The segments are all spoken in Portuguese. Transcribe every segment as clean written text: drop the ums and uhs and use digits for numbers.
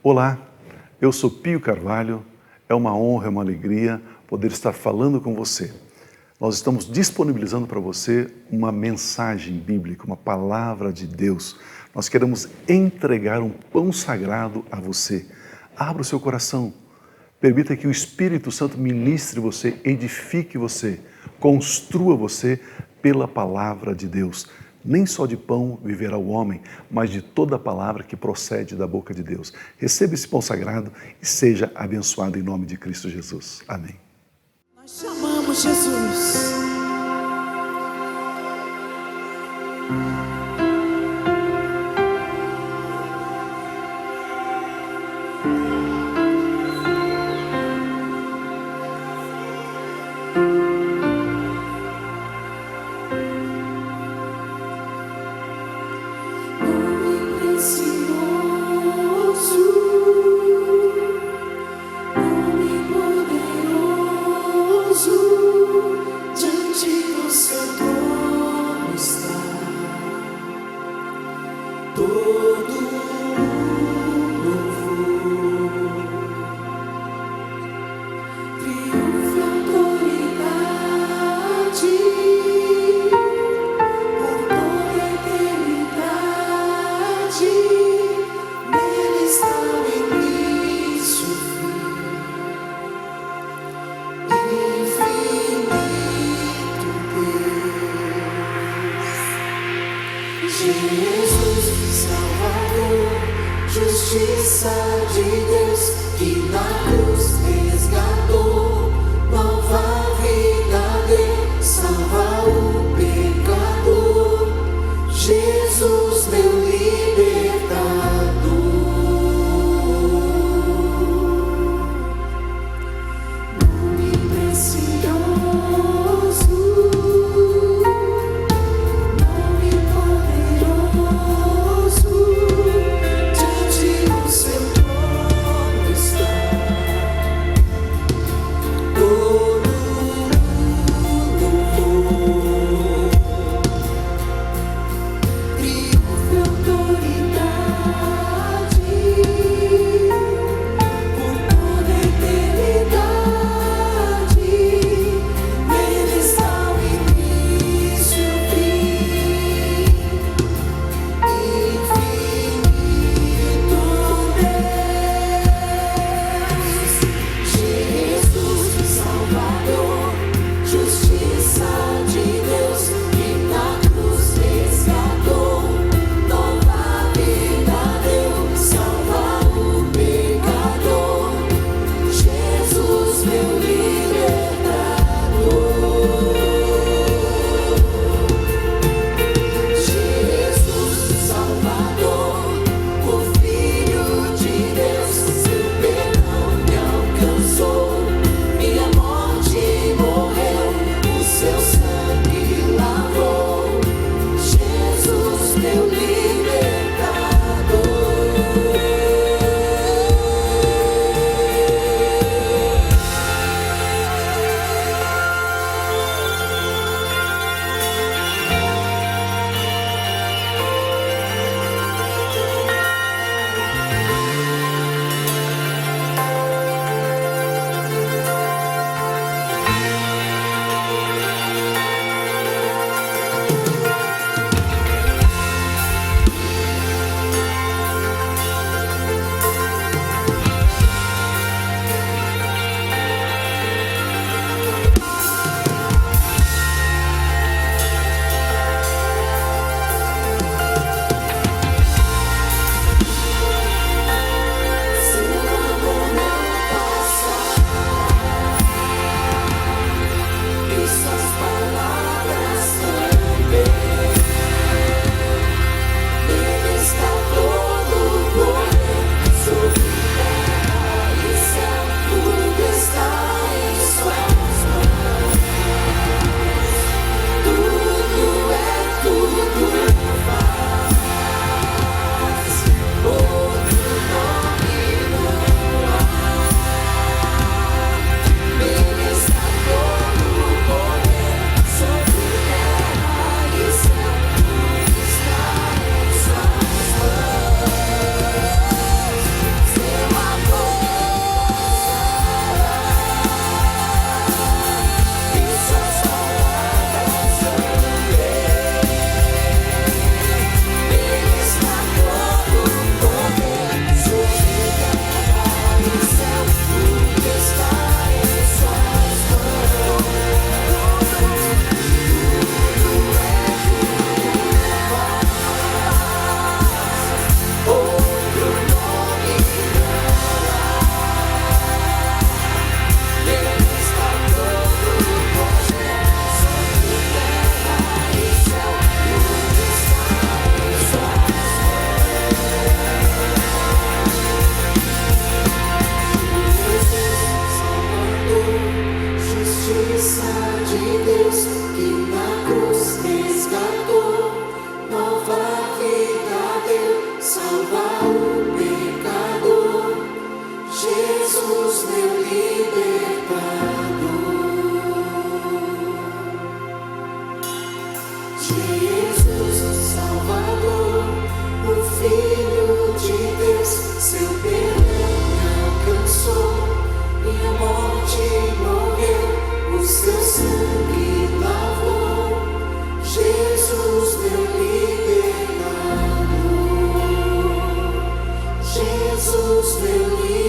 Olá, eu sou Pio Carvalho, é uma honra, é uma alegria poder estar falando com você. Nós estamos disponibilizando para você uma mensagem bíblica, uma palavra de Deus. Nós queremos entregar um pão sagrado a você. Abra o seu coração, permita que o Espírito Santo ministre você, edifique você, construa você pela palavra de Deus. Nem só de pão viverá o homem, mas de toda a palavra que procede da boca de Deus. Receba esse pão sagrado e seja abençoado em nome de Cristo Jesus. Amém. Nós chamamos Jesus. Jesus, Salvador, justiça de Deus, que na cruz resgatou, nova vida deu, salva o pecador. Jesus, meu libertador. Nome precioso, nome poderoso, diante do seu trono está. Jesus, meu libertador. Jesus, Salvador, o Filho de Deus, seu perdão me alcançou, minha morte morreu, o seu sangue lavou. Jesus, meu libertador. Jesus, meu libertador.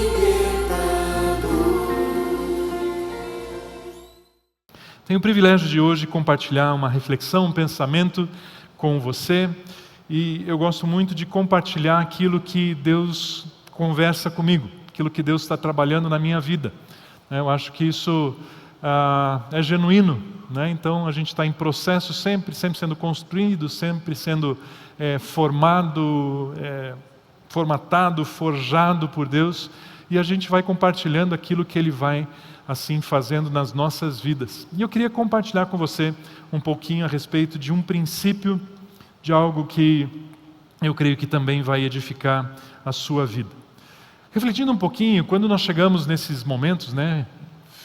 Tenho o privilégio de hoje compartilhar uma reflexão, um pensamento com você, e eu gosto muito de compartilhar aquilo que Deus conversa comigo, aquilo que Deus está trabalhando na minha vida. Eu acho que isso é genuíno, né? Então a gente está em processo sempre sendo construído, sempre sendo formado, formatado, forjado por Deus, e a gente vai compartilhando aquilo que Ele vai assim fazendo nas nossas vidas. E eu queria compartilhar com você um pouquinho a respeito de um princípio, de algo que eu creio que também vai edificar a sua vida. Refletindo um pouquinho, quando nós chegamos nesses momentos, né,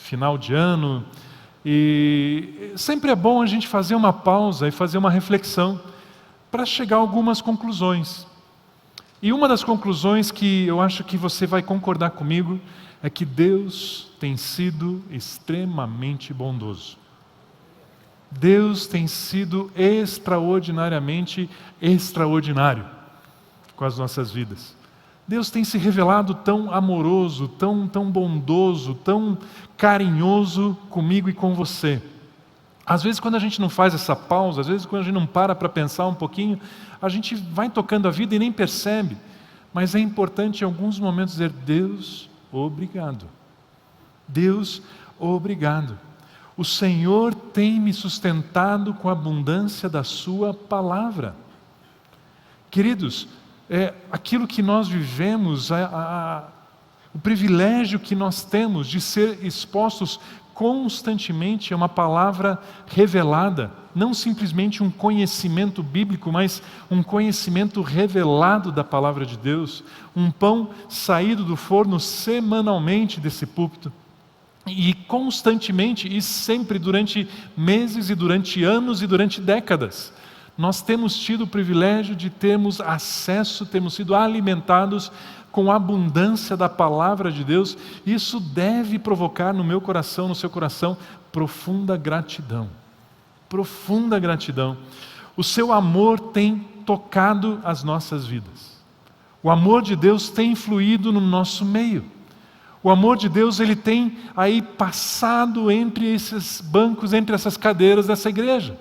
final de ano, e sempre é bom a gente fazer uma pausa e fazer uma reflexão para chegar a algumas conclusões. E uma das conclusões que eu acho que você vai concordar comigo é que Deus tem sido extremamente bondoso. Deus tem sido extraordinariamente extraordinário com as nossas vidas. Deus tem se revelado tão amoroso, tão bondoso, tão carinhoso comigo e com você. Às vezes quando a gente não faz essa pausa, às vezes quando a gente não para pensar um pouquinho, a gente vai tocando a vida e nem percebe. Mas é importante em alguns momentos dizer: Deus, obrigado. Deus, obrigado. O Senhor tem me sustentado com a abundância da sua palavra. Queridos, aquilo que nós vivemos, o privilégio que nós temos de ser expostos constantemente a uma palavra revelada, não simplesmente um conhecimento bíblico, mas um conhecimento revelado da palavra de Deus, um pão saído do forno semanalmente desse púlpito, e constantemente e sempre durante meses e durante anos e durante décadas. Nós temos tido o privilégio de termos acesso, temos sido alimentados com a abundância da palavra de Deus. Isso deve provocar no meu coração, no seu coração, profunda gratidão. Profunda gratidão. O seu amor tem tocado as nossas vidas. O amor de Deus tem fluído no nosso meio. O amor de Deus, ele tem aí passado entre esses bancos, entre essas cadeiras dessa igreja.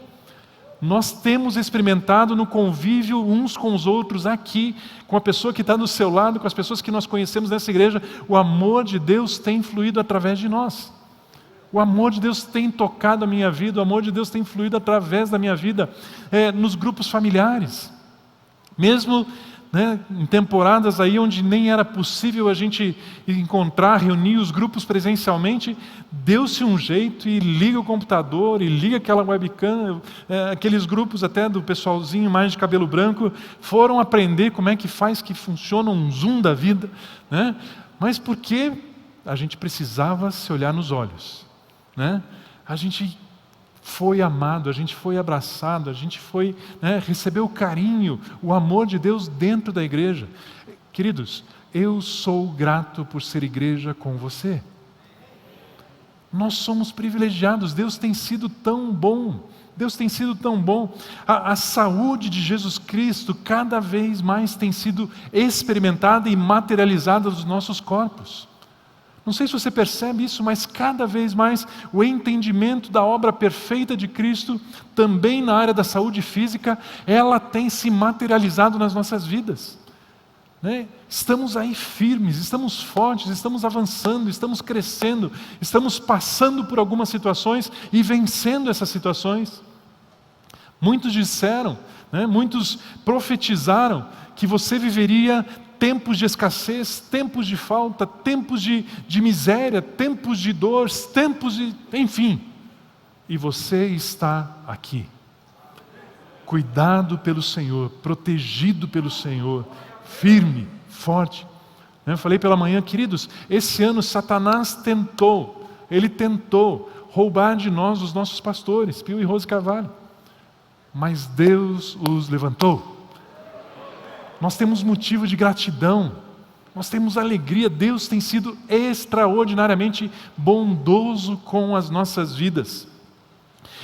Nós temos experimentado no convívio uns com os outros aqui, com a pessoa que está do seu lado, com as pessoas que nós conhecemos nessa igreja, o amor de Deus tem fluído através de nós. O amor de Deus tem tocado a minha vida, o amor de Deus tem fluído através da minha vida, nos grupos familiares. Mesmo em temporadas aí onde nem era possível a gente encontrar, reunir os grupos presencialmente, deu-se um jeito e liga o computador, e liga aquela webcam, aqueles grupos até do pessoalzinho mais de cabelo branco, foram aprender como é que faz, que funciona um Zoom da vida, né? Mas porque a gente precisava se olhar nos olhos, né? A gente foi amado, a gente foi abraçado, a gente foi, recebeu o carinho, o amor de Deus dentro da igreja. Queridos, eu sou grato por ser igreja com você. Nós somos privilegiados, Deus tem sido tão bom, Deus tem sido tão bom. A saúde de Jesus Cristo cada vez mais tem sido experimentada e materializada nos nossos corpos. Não sei se você percebe isso, mas cada vez mais o entendimento da obra perfeita de Cristo, também na área da saúde física, ela tem se materializado nas nossas vidas. Estamos aí firmes, estamos fortes, estamos avançando, estamos crescendo, estamos passando por algumas situações e vencendo essas situações. Muitos disseram, muitos profetizaram que você viveria tempos de escassez, tempos de falta, tempos de miséria, tempos de dor, tempos de... enfim. E você está aqui, cuidado pelo Senhor, protegido pelo Senhor, firme, forte. Eu falei pela manhã, queridos, esse ano Satanás tentou roubar de nós os nossos pastores, Pio e Rose Carvalho. Mas Deus os levantou. Nós temos motivo de gratidão, nós temos alegria. Deus tem sido extraordinariamente bondoso com as nossas vidas.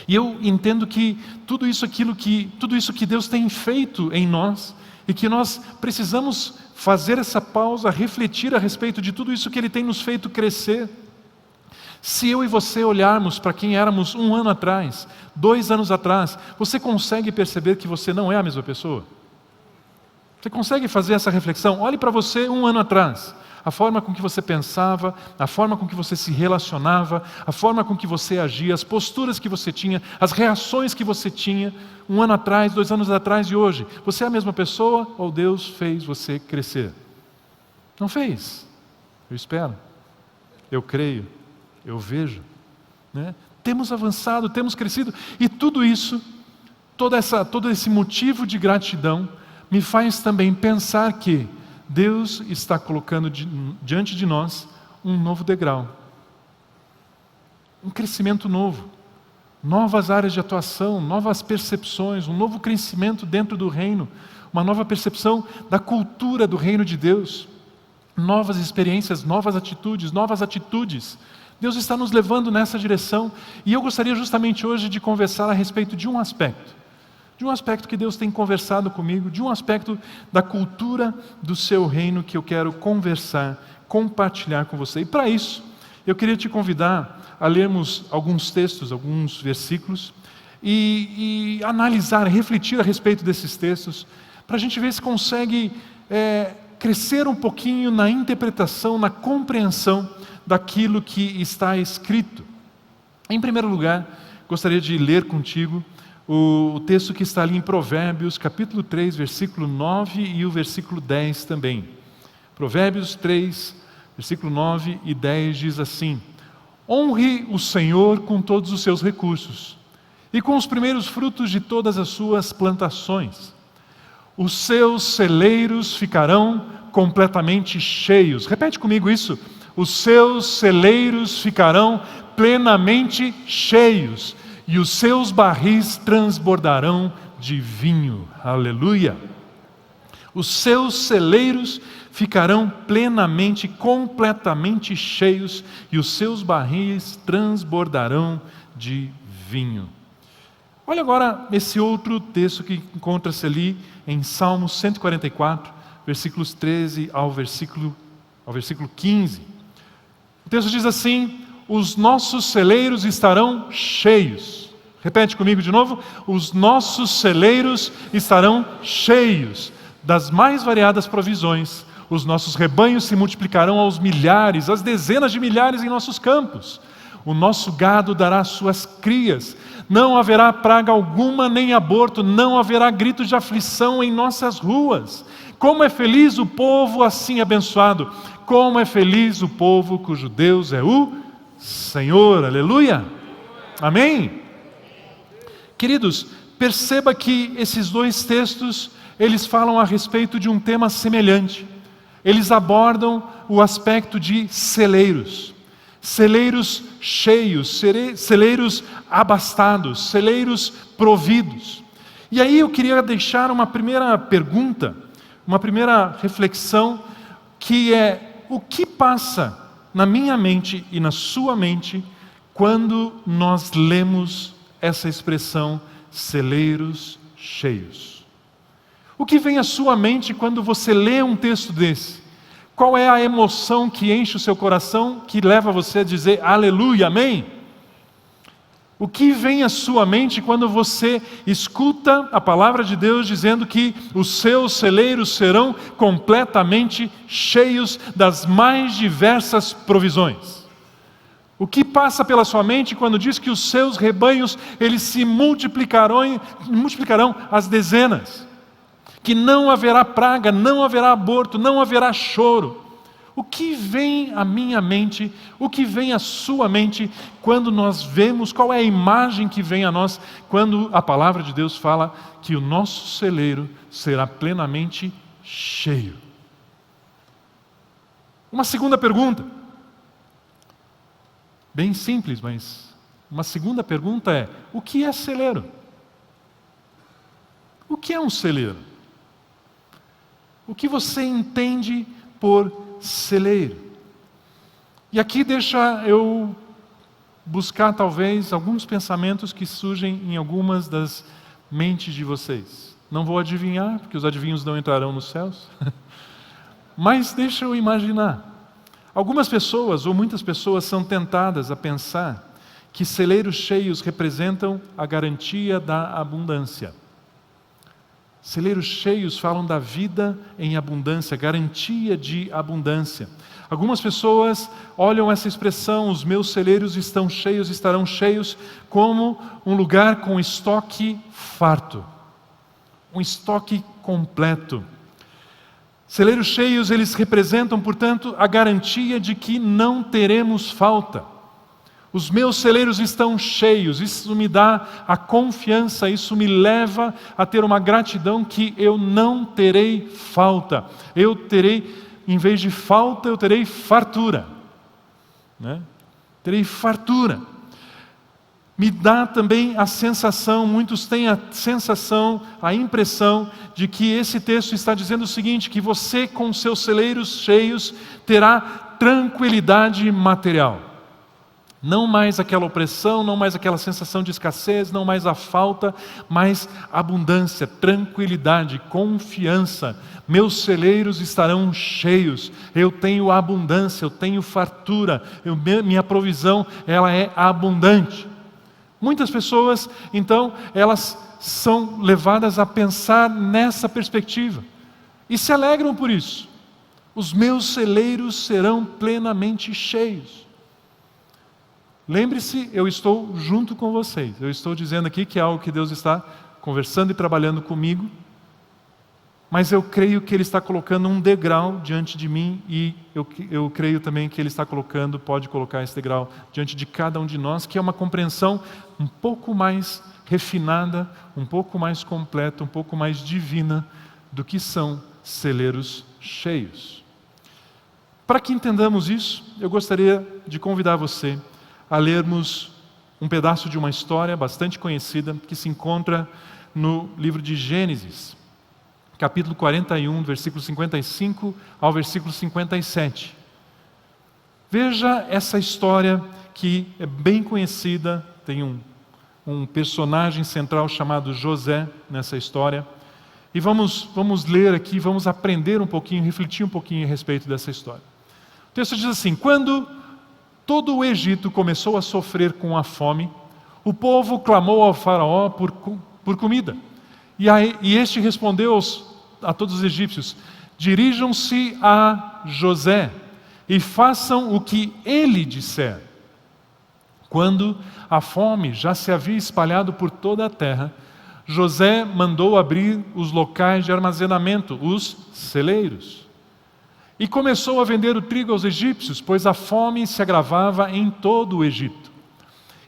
E eu entendo que tudo isso que Deus tem feito em nós, e que nós precisamos fazer essa pausa, refletir a respeito de tudo isso que Ele tem nos feito crescer. Se eu e você olharmos para quem éramos 1 ano atrás, 2 anos atrás, você consegue perceber que você não é a mesma pessoa? Você consegue fazer essa reflexão? Olhe para você 1 ano atrás, a forma com que você pensava, a forma com que você se relacionava, a forma com que você agia, as posturas que você tinha, as reações que você tinha 1 ano atrás, 2 anos atrás e hoje. Você é a mesma pessoa ou Deus fez você crescer? Não fez. Eu espero, eu creio, eu vejo, né? Temos avançado, temos crescido, e tudo isso, todo esse motivo de gratidão me faz também pensar que Deus está colocando diante de nós um novo degrau, um crescimento novo, novas áreas de atuação, novas percepções, um novo crescimento dentro do reino, uma nova percepção da cultura do reino de Deus, novas experiências, novas atitudes. Deus está nos levando nessa direção, e eu gostaria justamente hoje de conversar a respeito de um aspecto que Deus tem conversado comigo, de um aspecto da cultura do seu reino que eu quero conversar, compartilhar com você. E para isso, eu queria te convidar a lermos alguns textos, alguns versículos, e analisar, refletir a respeito desses textos, para a gente ver se consegue crescer um pouquinho na interpretação, na compreensão daquilo que está escrito. Em primeiro lugar, gostaria de ler contigo o texto que está ali em Provérbios, capítulo 3, versículo 9 e o versículo 10 também. Provérbios 3, versículo 9 e 10 diz assim: honre o Senhor com todos os seus recursos e com os primeiros frutos de todas as suas plantações. Os seus celeiros ficarão completamente cheios. Repete comigo isso. Os seus celeiros ficarão plenamente cheios e os seus barris transbordarão de vinho. Aleluia! Os seus celeiros ficarão plenamente, completamente cheios e os seus barris transbordarão de vinho. Olha agora esse outro texto que encontra-se ali em Salmo 144, versículos 13 ao versículo 15. O texto diz assim: os nossos celeiros estarão cheios. Repete comigo de novo. Os nossos celeiros estarão cheios das mais variadas provisões. Os nossos rebanhos se multiplicarão aos milhares, às dezenas de milhares em nossos campos. O nosso gado dará suas crias. Não haverá praga alguma, nem aborto. Não haverá gritos de aflição em nossas ruas. Como é feliz o povo assim abençoado. Como é feliz o povo cujo Deus é o Senhor. Aleluia. Amém? Queridos, perceba que esses dois textos, eles falam a respeito de um tema semelhante. Eles abordam o aspecto de celeiros. Celeiros cheios, celeiros abastados, celeiros providos. E aí eu queria deixar uma primeira pergunta, uma primeira reflexão, que é: o que passa na minha mente e na sua mente quando nós lemos essa expressão celeiros cheios? O que vem à sua mente quando você lê um texto desse? Qual é a emoção que enche o seu coração, que leva você a dizer aleluia, amém? O que vem à sua mente quando você escuta a palavra de Deus dizendo que os seus celeiros serão completamente cheios das mais diversas provisões? O que passa pela sua mente quando diz que os seus rebanhos, eles se multiplicarão às dezenas? Que não haverá praga, não haverá aborto, não haverá choro. O que vem à minha mente, o que vem à sua mente quando nós vemos, qual é a imagem que vem a nós quando a palavra de Deus fala que o nosso celeiro será plenamente cheio? Uma segunda pergunta, bem simples, mas uma segunda pergunta é: o que é celeiro? O que é um celeiro? O que você entende por celeiro? E aqui deixa eu buscar talvez alguns pensamentos que surgem em algumas das mentes de vocês. Não vou adivinhar, porque os adivinhos não entrarão nos céus. Mas deixa eu imaginar. Algumas pessoas, ou muitas pessoas, são tentadas a pensar que celeiros cheios representam a garantia da abundância. Celeiros cheios falam da vida em abundância, garantia de abundância. Algumas pessoas olham essa expressão, os meus celeiros estão cheios, estarão cheios, como um lugar com estoque farto, um estoque completo. Celeiros cheios, eles representam, portanto, a garantia de que não teremos falta. Os meus celeiros estão cheios, isso me dá a confiança, isso me leva a ter uma gratidão que eu não terei falta. Eu terei, em vez de falta, eu terei fartura. Terei fartura. Me dá também a sensação, muitos têm a sensação, a impressão de que esse texto está dizendo o seguinte, que você com seus celeiros cheios terá tranquilidade material. Não mais aquela opressão, não mais aquela sensação de escassez, não mais a falta, mas abundância, tranquilidade, confiança. Meus celeiros estarão cheios, eu tenho abundância, eu tenho fartura, minha provisão ela é abundante. Muitas pessoas, então, elas são levadas a pensar nessa perspectiva e se alegram por isso. Os meus celeiros serão plenamente cheios. Lembre-se, eu estou junto com vocês. Eu estou dizendo aqui que é algo que Deus está conversando e trabalhando comigo, mas eu creio que Ele está colocando um degrau diante de mim e eu creio também que Ele está colocando, pode colocar esse degrau diante de cada um de nós, que é uma compreensão um pouco mais refinada, um pouco mais completa, um pouco mais divina do que são celeiros cheios. Para que entendamos isso, eu gostaria de convidar você a lermos um pedaço de uma história bastante conhecida que se encontra no livro de Gênesis, capítulo 41, versículo 55 ao versículo 57. Veja essa história que é bem conhecida, tem um personagem central chamado José nessa história. E vamos ler aqui, vamos aprender um pouquinho, refletir um pouquinho a respeito dessa história. O texto diz assim: quando todo o Egito começou a sofrer com a fome, o povo clamou ao faraó por comida. E este respondeu a todos os egípcios: dirijam-se a José e façam o que ele disser. Quando a fome já se havia espalhado por toda a terra, José mandou abrir os locais de armazenamento, os celeiros. E começou a vender o trigo aos egípcios, pois a fome se agravava em todo o Egito.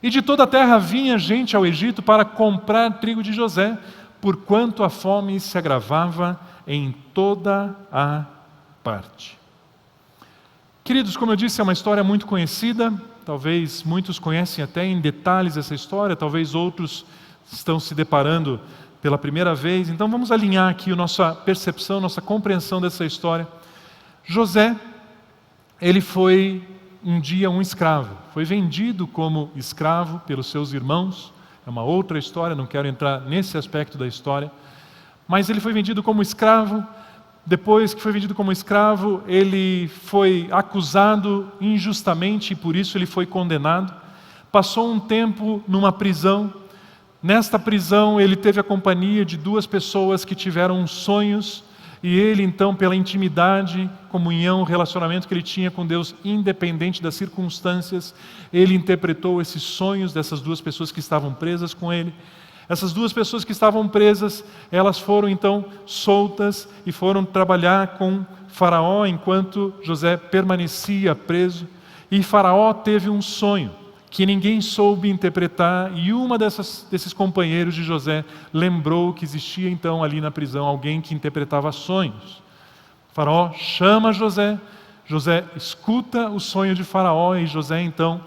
E de toda a terra vinha gente ao Egito para comprar trigo de José, porquanto a fome se agravava em toda a parte. Queridos, como eu disse, é uma história muito conhecida, talvez muitos conhecem até em detalhes essa história, talvez outros estão se deparando pela primeira vez. Então vamos alinhar aqui a nossa percepção, nossa compreensão dessa história. José, ele foi um dia um escravo, foi vendido como escravo pelos seus irmãos, é uma outra história, não quero entrar nesse aspecto da história, mas ele foi vendido como escravo. Depois que foi vendido como escravo, ele foi acusado injustamente e por isso ele foi condenado. Passou um tempo numa prisão. Nesta prisão ele teve a companhia de duas pessoas que tiveram sonhos. E ele então, pela intimidade, comunhão, relacionamento que ele tinha com Deus, independente das circunstâncias, ele interpretou esses sonhos dessas duas pessoas que estavam presas com ele. Essas duas pessoas que estavam presas, elas foram então soltas e foram trabalhar com Faraó enquanto José permanecia preso. E Faraó teve um sonho que ninguém soube interpretar, e uma desses companheiros de José lembrou que existia então ali na prisão alguém que interpretava sonhos. O faraó chama José, José escuta o sonho de Faraó e José, então,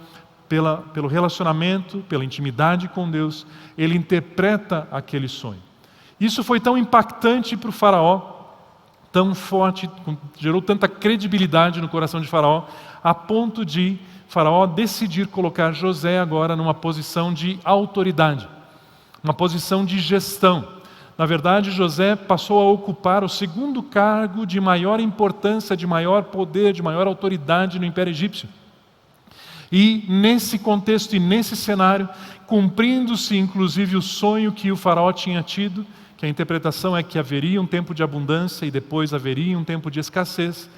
pelo relacionamento, pela intimidade com Deus, ele interpreta aquele sonho. Isso foi tão impactante para o Faraó, tão forte, gerou tanta credibilidade no coração de Faraó, a ponto de Faraó decidir colocar José agora numa posição de autoridade, uma posição de gestão. Na verdade, José passou a ocupar o segundo cargo de maior importância, de maior poder, de maior autoridade no Império Egípcio. E nesse contexto e nesse cenário, cumprindo-se inclusive o sonho que o Faraó tinha tido, que a interpretação é que haveria um tempo de abundância e depois haveria um tempo de escassez.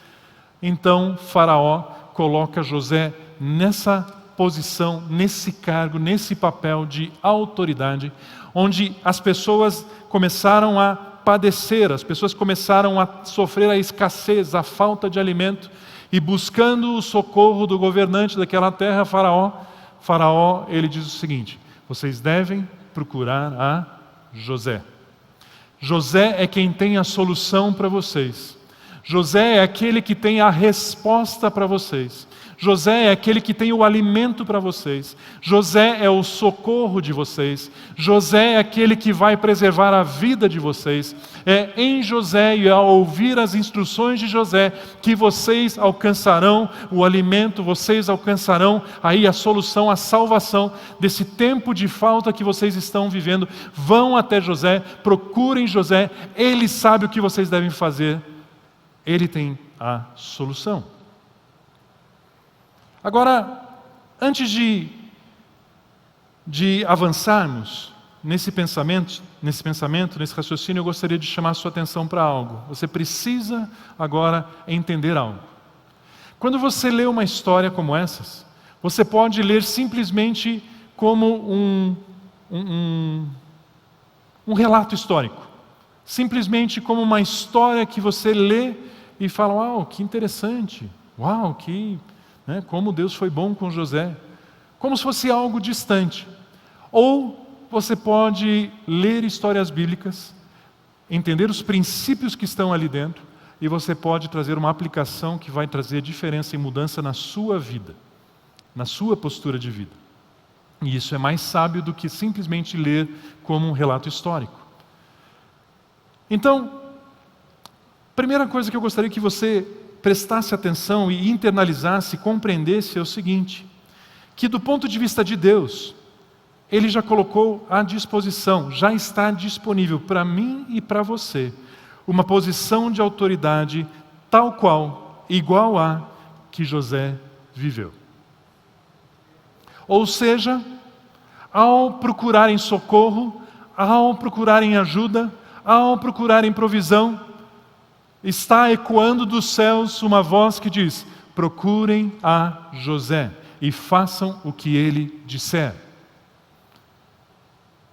Então, Faraó coloca José nessa posição, nesse cargo, nesse papel de autoridade, onde as pessoas começaram a padecer, as pessoas começaram a sofrer a escassez, a falta de alimento, e buscando o socorro do governante daquela terra, Faraó, ele diz o seguinte: vocês devem procurar a José. José é quem tem a solução para vocês. José é aquele que tem a resposta para vocês. José é aquele que tem o alimento para vocês. José é o socorro de vocês. José é aquele que vai preservar a vida de vocês. É em José e ao ouvir as instruções de José que vocês alcançarão o alimento, vocês alcançarão aí a solução, a salvação desse tempo de falta que vocês estão vivendo. Vão até José, procurem José, ele sabe o que vocês devem fazer. Ele tem a solução. Agora, antes de avançarmos nesse pensamento, nesse raciocínio, eu gostaria de chamar a sua atenção para algo. Você precisa agora entender algo. Quando você lê uma história como essas, você pode ler simplesmente como um relato histórico. Simplesmente como uma história que você lê e fala: uau, que interessante, uau, como Deus foi bom com José, como se fosse algo distante. Ou você pode ler histórias bíblicas, entender os princípios que estão ali dentro, e você pode trazer uma aplicação que vai trazer diferença e mudança na sua vida, na sua postura de vida. E isso é mais sábio do que simplesmente ler como um relato histórico. Então, a primeira coisa que eu gostaria que você prestasse atenção e internalizasse, compreendesse é o seguinte: que do ponto de vista de Deus, Ele já colocou à disposição, já está disponível para mim e para você, uma posição de autoridade tal qual, igual a que José viveu. Ou seja, ao procurarem socorro, ao procurarem ajuda, ao procurarem provisão, está ecoando dos céus uma voz que diz: procurem a José e façam o que ele disser.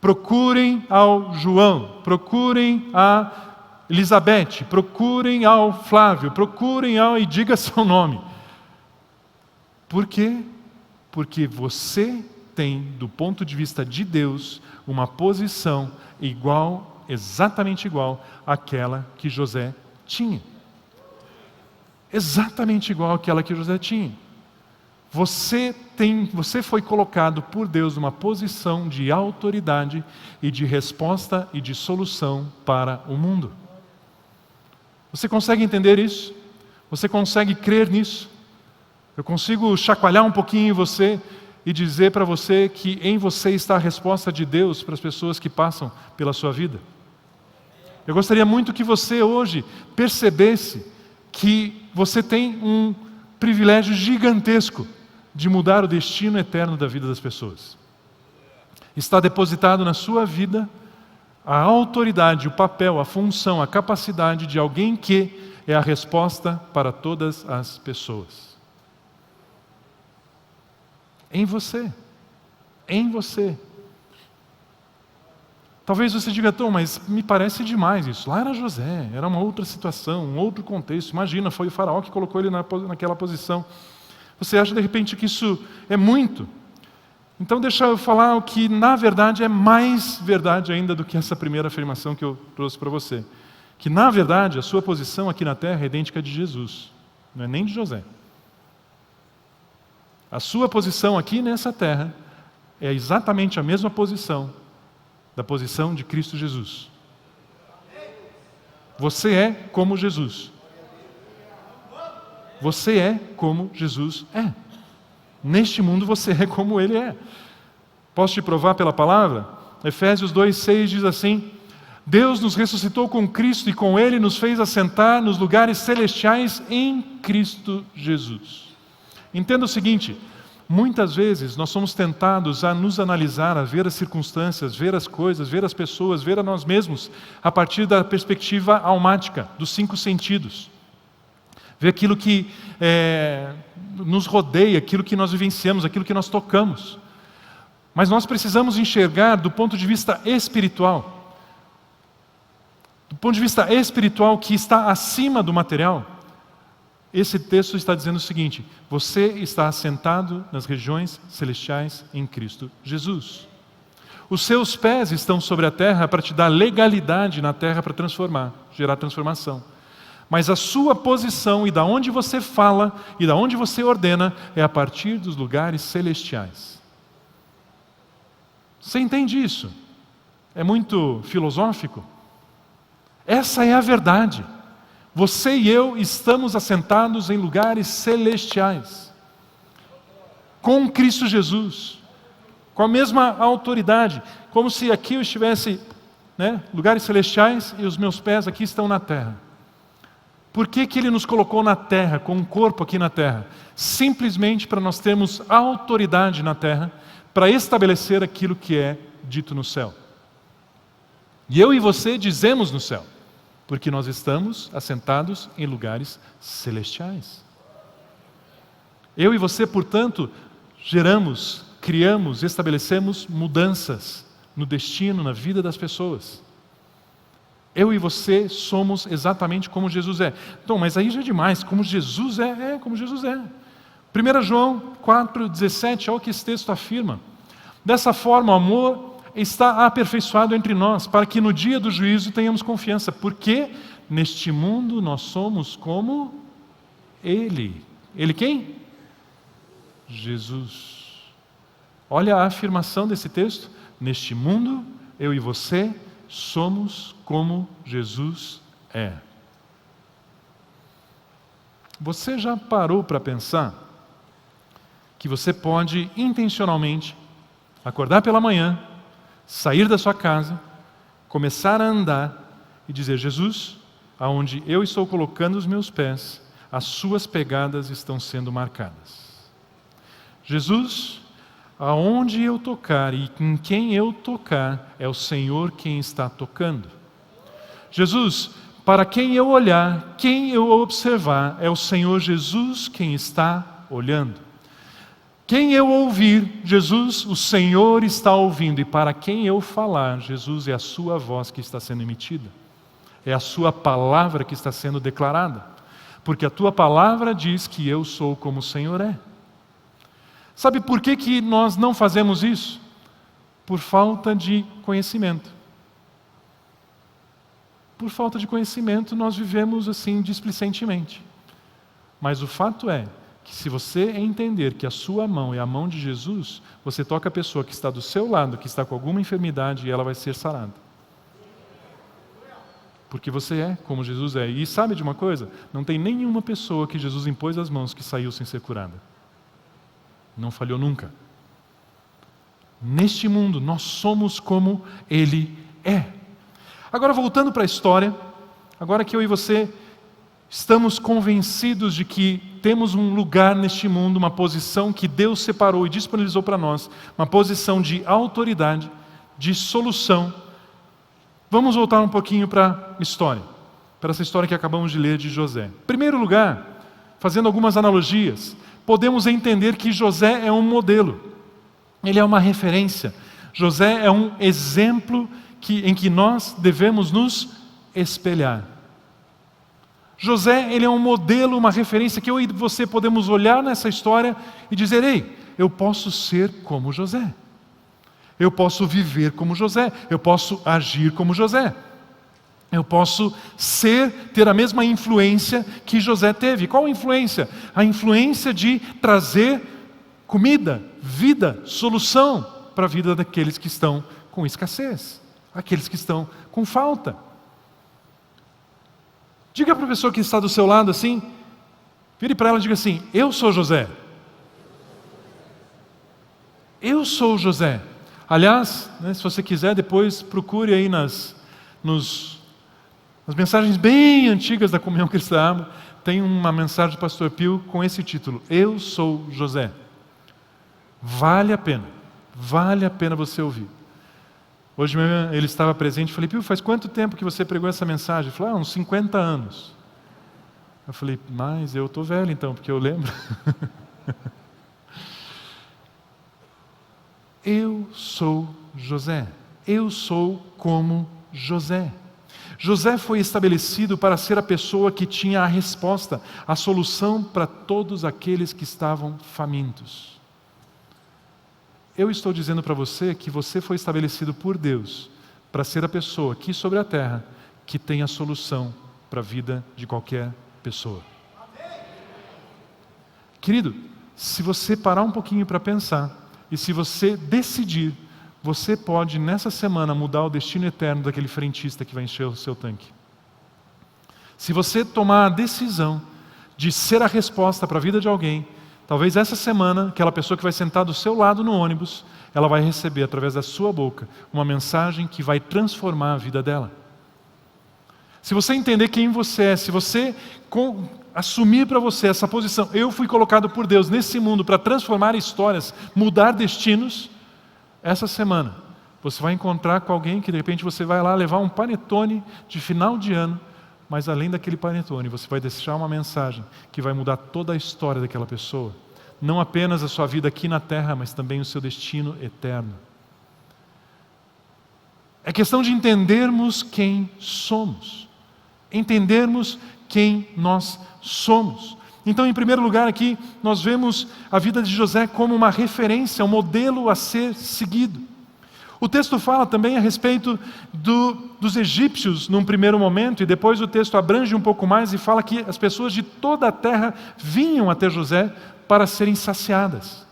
Procurem ao João, procurem a Elizabeth, procurem ao Flávio, procurem e diga seu nome. Por quê? Porque você tem, do ponto de vista de Deus, uma posição exatamente igual àquela que José tinha. Exatamente igual àquela que José tinha. Você foi colocado por Deus numa posição de autoridade e de resposta e de solução para o mundo. Você consegue entender isso? Você consegue crer nisso? Eu consigo chacoalhar um pouquinho em você e dizer para você que em você está a resposta de Deus para as pessoas que passam pela sua vida. Eu gostaria muito que você hoje percebesse que você tem um privilégio gigantesco de mudar o destino eterno da vida das pessoas. Está depositado na sua vida a autoridade, o papel, a função, a capacidade de alguém que é a resposta para todas as pessoas. Em você. Em você. Talvez você diga: Tom, mas me parece demais isso. Lá era José, era uma outra situação, um outro contexto. Imagina, foi o Faraó que colocou ele naquela posição. Você acha de repente que isso é muito? Então deixa eu falar o que na verdade é mais verdade ainda do que essa primeira afirmação que eu trouxe para você. Que na verdade a sua posição aqui na terra é idêntica à de Jesus. não é nem de José. A sua posição aqui nessa terra é exatamente a mesma posição da posição de Cristo Jesus. Você é como Jesus. Você é como Jesus é. Neste mundo você é como Ele é. Posso te provar pela palavra? Efésios 2,6 diz assim: Deus nos ressuscitou com Cristo e com Ele nos fez assentar nos lugares celestiais em Cristo Jesus. Entenda o seguinte: muitas vezes nós somos tentados a nos analisar, a ver as circunstâncias, ver as coisas, ver as pessoas, ver a nós mesmos, a partir da perspectiva almática, dos 5 sentidos. Ver aquilo que nos rodeia, aquilo que nós vivenciamos, aquilo que nós tocamos. Mas nós precisamos enxergar do ponto de vista espiritual. Do ponto de vista espiritual que está acima do material. Esse texto está dizendo o seguinte: você está assentado nas regiões celestiais em Cristo Jesus. Os seus pés estão sobre a terra para te dar legalidade na terra para transformar, gerar transformação. Mas a sua posição e da onde você fala e da onde você ordena é a partir dos lugares celestiais. Você entende isso? É muito filosófico? Essa é a verdade. Você e eu estamos assentados em lugares celestiais, com Cristo Jesus, com a mesma autoridade, como se aqui eu estivesse, lugares celestiais e os meus pés aqui estão na terra. Por que Ele nos colocou na terra, com um corpo aqui na terra? Simplesmente para nós termos autoridade na terra, para estabelecer aquilo que é dito no céu. E eu e você dizemos no céu, porque nós estamos assentados em lugares celestiais. Eu e você, portanto, geramos, criamos, estabelecemos mudanças no destino, na vida das pessoas. Eu e você somos exatamente como Jesus é. Então, mas aí já é demais, como Jesus é como Jesus é. 1 João 4,17, olha o que esse texto afirma. Dessa forma, o amor está aperfeiçoado entre nós, para que no dia do juízo tenhamos confiança, porque neste mundo nós somos como Ele. Ele quem? Jesus. Olha a afirmação desse texto. Neste mundo, eu e você somos como Jesus é. Você já parou para pensar que você pode intencionalmente acordar pela manhã, sair da sua casa, começar a andar e dizer: Jesus, aonde eu estou colocando os meus pés, as suas pegadas estão sendo marcadas. Jesus, aonde eu tocar e em quem eu tocar, é o Senhor quem está tocando. Jesus, para quem eu olhar, quem eu observar, é o Senhor Jesus quem está olhando. Quem eu ouvir, Jesus, o Senhor está ouvindo. E para quem eu falar, Jesus, é a sua voz que está sendo emitida. É a sua palavra que está sendo declarada. Porque a tua palavra diz que eu sou como o Senhor é. Sabe por que nós não fazemos isso? Por falta de conhecimento. Por falta de conhecimento, nós vivemos assim displicentemente. Mas o fato é que se você entender que a sua mão é a mão de Jesus, você toca a pessoa que está do seu lado, que está com alguma enfermidade, e ela vai ser sarada. Porque você é como Jesus é. E sabe de uma coisa? Não tem nenhuma pessoa que Jesus impôs as mãos que saiu sem ser curada. Não falhou nunca. Neste mundo, nós somos como Ele é. Agora, voltando para a história, agora que eu e você estamos convencidos de que temos um lugar neste mundo, uma posição que Deus separou e disponibilizou para nós, uma posição de autoridade, de solução. Vamos voltar um pouquinho para a história, para essa história que acabamos de ler de José. Em primeiro lugar, fazendo algumas analogias, podemos entender que José é um modelo, ele é uma referência. José é um exemplo em que nós devemos nos espelhar. José, ele é um modelo, uma referência que eu e você podemos olhar nessa história e dizer: ei, eu posso ser como José. Eu posso viver como José. Eu posso agir como José. Eu posso ter a mesma influência que José teve. Qual a influência? A influência de trazer comida, vida, solução para a vida daqueles que estão com escassez, aqueles que estão com falta. Diga para a pessoa que está do seu lado assim, vire para ela e diga assim: eu sou José. Eu sou José. Aliás, se você quiser, depois procure aí nas mensagens bem antigas da Comunhão Cristã, tem uma mensagem do pastor Pio com esse título: Eu sou José. Vale a pena você ouvir. Hoje mesmo ele estava presente, falei: Pio, faz quanto tempo que você pregou essa mensagem? Ele falou: uns 50 anos. Eu falei: mas eu estou velho então, porque eu lembro. Eu sou José. Eu sou como José. José foi estabelecido para ser a pessoa que tinha a resposta, a solução para todos aqueles que estavam famintos. Eu estou dizendo para você que você foi estabelecido por Deus para ser a pessoa aqui sobre a terra que tem a solução para a vida de qualquer pessoa. Querido, se você parar um pouquinho para pensar, e se você decidir, você pode nessa semana mudar o destino eterno daquele frentista que vai encher o seu tanque. Se você tomar a decisão de ser a resposta para a vida de alguém, talvez essa semana, aquela pessoa que vai sentar do seu lado no ônibus, ela vai receber através da sua boca uma mensagem que vai transformar a vida dela. Se você entender quem você é, se você assumir para você essa posição, eu fui colocado por Deus nesse mundo para transformar histórias, mudar destinos, essa semana você vai encontrar com alguém que de repente você vai lá levar um panetone de final de ano, mas além daquele panetone você vai deixar uma mensagem que vai mudar toda a história daquela pessoa, não apenas a sua vida aqui na terra, mas também o seu destino eterno. É questão de entendermos quem somos, entendermos quem nós somos. Então, em primeiro lugar aqui, nós vemos a vida de José como uma referência, um modelo a ser seguido. O texto fala também a respeito dos egípcios num primeiro momento, e depois o texto abrange um pouco mais e fala que as pessoas de toda a terra vinham até José para serem saciadas.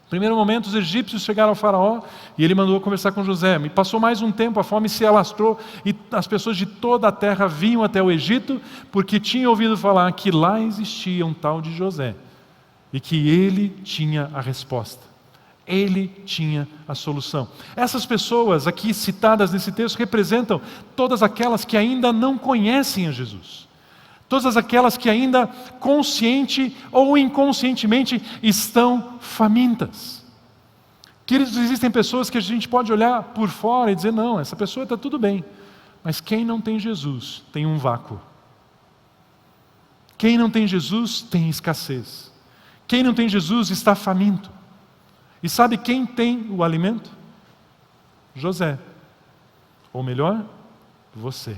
No primeiro momento, os egípcios chegaram ao faraó e ele mandou conversar com José. E passou mais um tempo, a fome se alastrou e as pessoas de toda a terra vinham até o Egito porque tinham ouvido falar que lá existia um tal de José e que ele tinha a resposta. Ele tinha a solução. Essas pessoas aqui citadas nesse texto representam todas aquelas que ainda não conhecem a Jesus. Todas aquelas que ainda consciente ou inconscientemente estão famintas. Queridos, existem pessoas que a gente pode olhar por fora e dizer: não, essa pessoa está tudo bem. Mas quem não tem Jesus tem um vácuo. Quem não tem Jesus tem escassez. Quem não tem Jesus está faminto. E sabe quem tem o alimento? José. Ou melhor, você.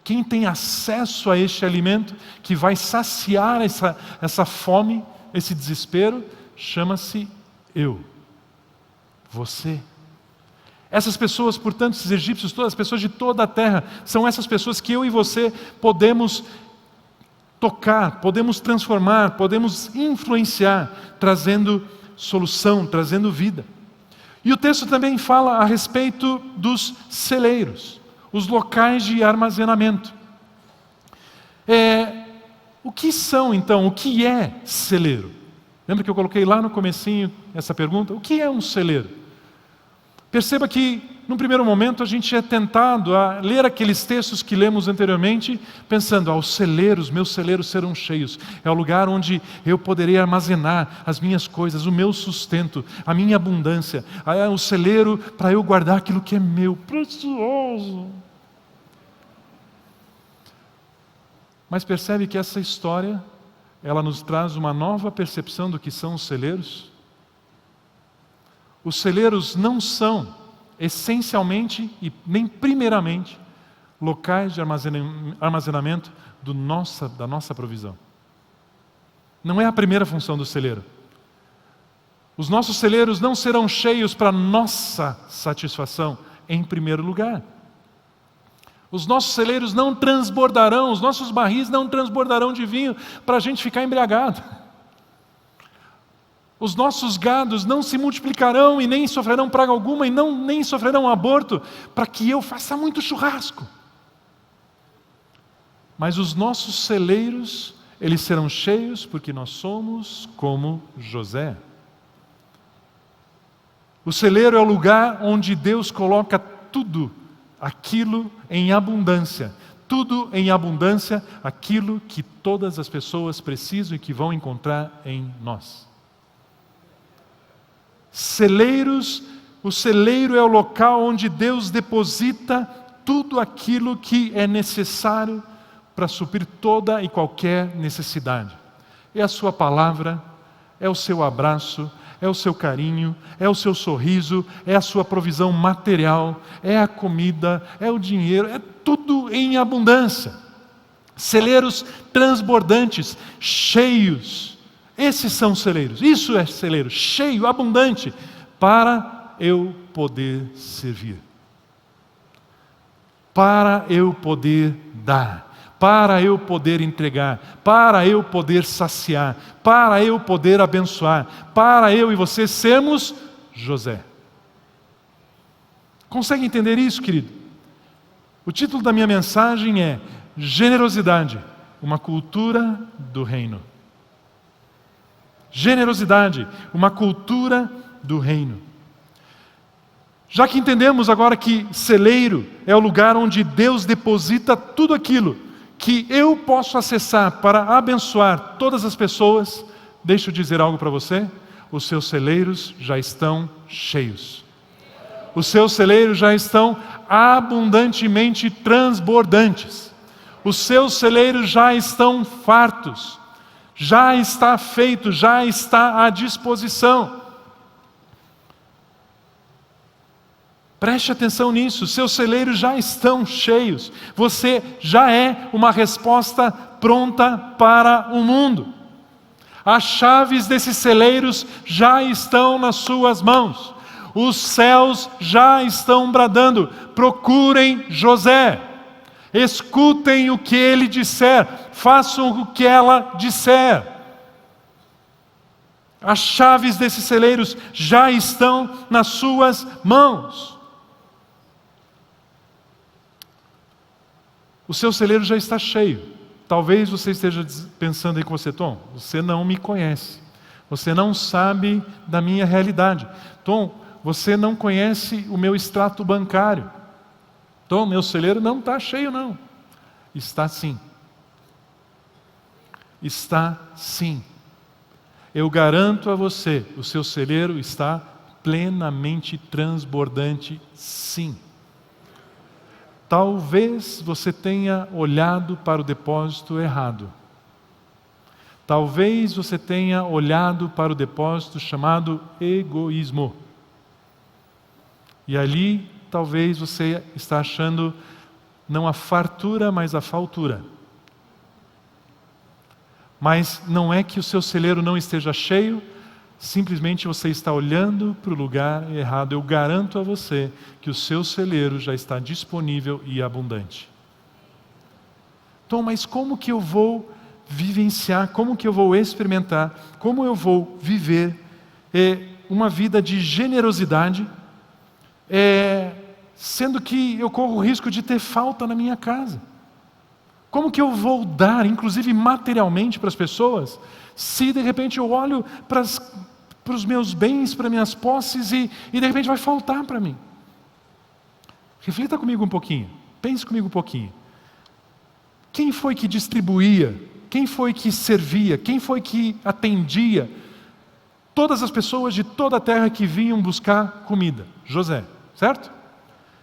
Quem tem acesso a este alimento que vai saciar essa fome, esse desespero, chama-se eu, você. Essas pessoas, portanto, esses egípcios, todas as pessoas de toda a terra, são essas pessoas que eu e você podemos tocar, podemos transformar, podemos influenciar, trazendo solução, trazendo vida. E o texto também fala a respeito dos celeiros, os locais de armazenamento. O que são então, o que é celeiro? Lembra que eu coloquei lá no comecinho essa pergunta? O que é um celeiro? Perceba que, num primeiro momento, a gente é tentado a ler aqueles textos que lemos anteriormente, pensando: os celeiros, meus celeiros serão cheios. É o lugar onde eu poderei armazenar as minhas coisas, o meu sustento, a minha abundância. É o celeiro para eu guardar aquilo que é meu, precioso. Mas percebe que essa história, ela nos traz uma nova percepção do que são os celeiros? Os celeiros não são, essencialmente e nem primeiramente, locais de armazenamento da nossa provisão. Não é a primeira função do celeiro. Os nossos celeiros não serão cheios para nossa satisfação, em primeiro lugar. Os nossos celeiros não transbordarão, os nossos barris não transbordarão de vinho para a gente ficar embriagado. Os nossos gados não se multiplicarão e nem sofrerão praga alguma e nem sofrerão aborto para que eu faça muito churrasco. Mas os nossos celeiros, eles serão cheios porque nós somos como José. O celeiro é o lugar onde Deus coloca tudo aquilo em abundância. Tudo em abundância, aquilo que todas as pessoas precisam e que vão encontrar em nós. Celeiros, o celeiro é o local onde Deus deposita tudo aquilo que é necessário para suprir toda e qualquer necessidade. É a sua palavra, é o seu abraço, é o seu carinho, é o seu sorriso, é a sua provisão material, é a comida, é o dinheiro, é tudo em abundância. Celeiros transbordantes, cheios. Esses são celeiros. Isso é celeiro, cheio, abundante, para eu poder servir. Para eu poder dar. Para eu poder entregar, para eu poder saciar, para eu poder abençoar, para eu e você sermos José. Consegue entender isso, querido? O título da minha mensagem é Generosidade, uma cultura do reino. Generosidade, uma cultura do reino. Já que entendemos agora que celeiro é o lugar onde Deus deposita tudo aquilo que eu posso acessar para abençoar todas as pessoas, deixa eu dizer algo para você, os seus celeiros já estão cheios. Os seus celeiros já estão abundantemente transbordantes. Os seus celeiros já estão fartos. Já está feito, já está à disposição. Preste atenção nisso, seus celeiros já estão cheios. Você já é uma resposta pronta para o mundo. As chaves desses celeiros já estão nas suas mãos. Os céus já estão bradando. Procurem José. Escutem o que ele disser. Façam o que ela disser. As chaves desses celeiros já estão nas suas mãos. O seu celeiro já está cheio. Talvez você esteja pensando aí com você, Tom, você não me conhece. Você não sabe da minha realidade. Tom, você não conhece o meu extrato bancário. Tom, meu celeiro não está cheio não. Está sim. Está sim. Eu garanto a você, o seu celeiro está plenamente transbordante, sim. Talvez você tenha olhado para o depósito errado. Talvez você tenha olhado para o depósito chamado egoísmo. E ali, talvez você está achando não a fartura, mas a faltura. Mas não é que o seu celeiro não esteja cheio, simplesmente você está olhando para o lugar errado. Eu garanto a você que o seu celeiro já está disponível e abundante. Então, mas como que eu vou vivenciar, como que eu vou experimentar, como eu vou viver uma vida de generosidade, sendo que eu corro o risco de ter falta na minha casa? Como que eu vou dar, inclusive materialmente, para as pessoas, se de repente eu olho para os meus bens, para minhas posses e de repente vai faltar para mim? Reflita comigo um pouquinho, pense comigo um pouquinho. Quem foi que distribuía? Quem foi que servia? Quem foi que atendia todas as pessoas de toda a terra que vinham buscar comida? José, certo?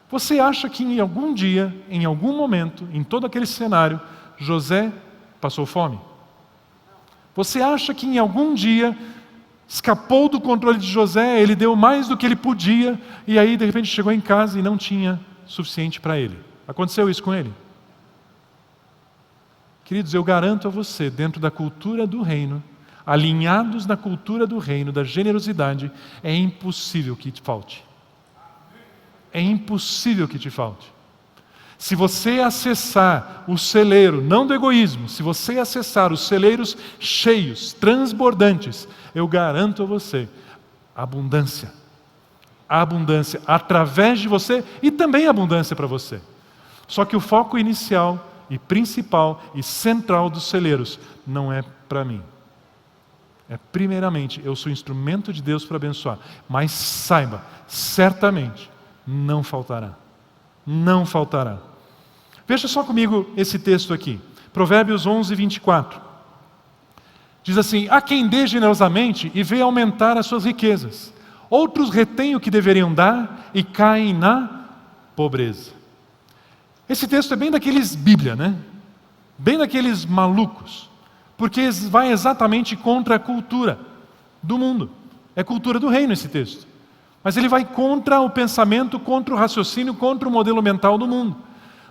Você acha que em algum dia, em algum momento, em todo aquele cenário, José passou fome? Você acha que em algum dia escapou do controle de José, ele deu mais do que ele podia, e aí de repente chegou em casa e não tinha suficiente para ele? Aconteceu isso com ele? Queridos, eu garanto a você, dentro da cultura do reino, alinhados na cultura do reino, da generosidade, é impossível que te falte. É impossível que te falte. Se você acessar o celeiro, não do egoísmo, se você acessar os celeiros cheios, transbordantes, eu garanto a você abundância. Abundância através de você e também abundância para você. Só que o foco inicial e principal e central dos celeiros não é para mim. É primeiramente, eu sou instrumento de Deus para abençoar. Mas saiba, certamente não faltará. Não faltará. Veja só comigo esse texto aqui. Provérbios 11, 24. Diz assim: há quem dê generosamente e vê aumentar as suas riquezas. Outros retêm o que deveriam dar e caem na pobreza. Esse texto é bem daqueles Bíblia, né? Bem daqueles malucos. Porque vai exatamente contra a cultura do mundo. É cultura do reino esse texto. Mas ele vai contra o pensamento, contra o raciocínio, contra o modelo mental do mundo.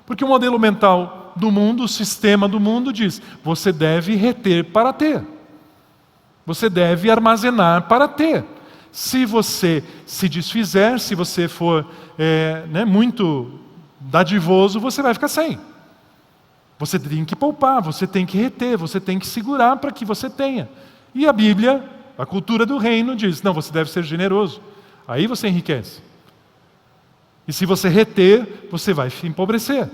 Porque o modelo mental do mundo, o sistema do mundo diz: você deve reter para ter. Você deve armazenar para ter. Se você se desfizer, se você for muito dadivoso, você vai ficar sem. Você tem que poupar, você tem que reter, você tem que segurar para que você tenha. E a Bíblia, a cultura do reino diz: não, você deve ser generoso. Aí você enriquece. E se você reter, você vai se empobrecer.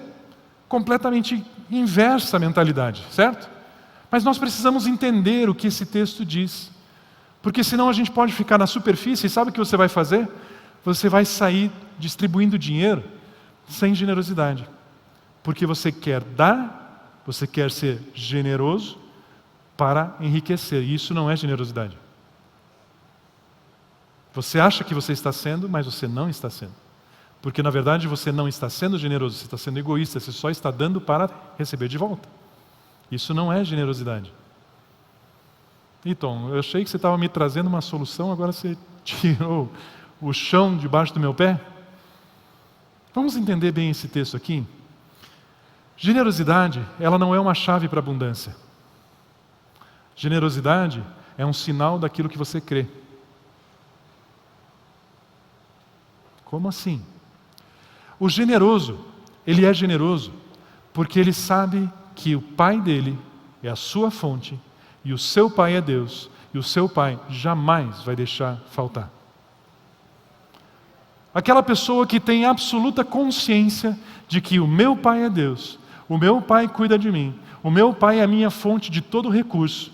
Completamente inversa a mentalidade, certo? Mas nós precisamos entender o que esse texto diz. Porque senão a gente pode ficar na superfície e sabe o que você vai fazer? Você vai sair distribuindo dinheiro sem generosidade. Porque você quer dar, você quer ser generoso para enriquecer. E isso não é generosidade. Você acha que você está sendo, mas você não está sendo. Porque na verdade você não está sendo generoso, você está sendo egoísta, você só está dando para receber de volta. Isso não é generosidade. E Tom, eu achei que você estava me trazendo uma solução, agora você tirou o chão debaixo do meu pé. Vamos entender bem esse texto aqui? Generosidade, ela não é uma chave para a abundância. Generosidade é um sinal daquilo que você crê. Como assim? O generoso, ele é generoso porque ele sabe que o pai dele é a sua fonte e o seu pai é Deus e o seu pai jamais vai deixar faltar. Aquela pessoa que tem absoluta consciência de que o meu pai é Deus, o meu pai cuida de mim, o meu pai é a minha fonte de todo recurso,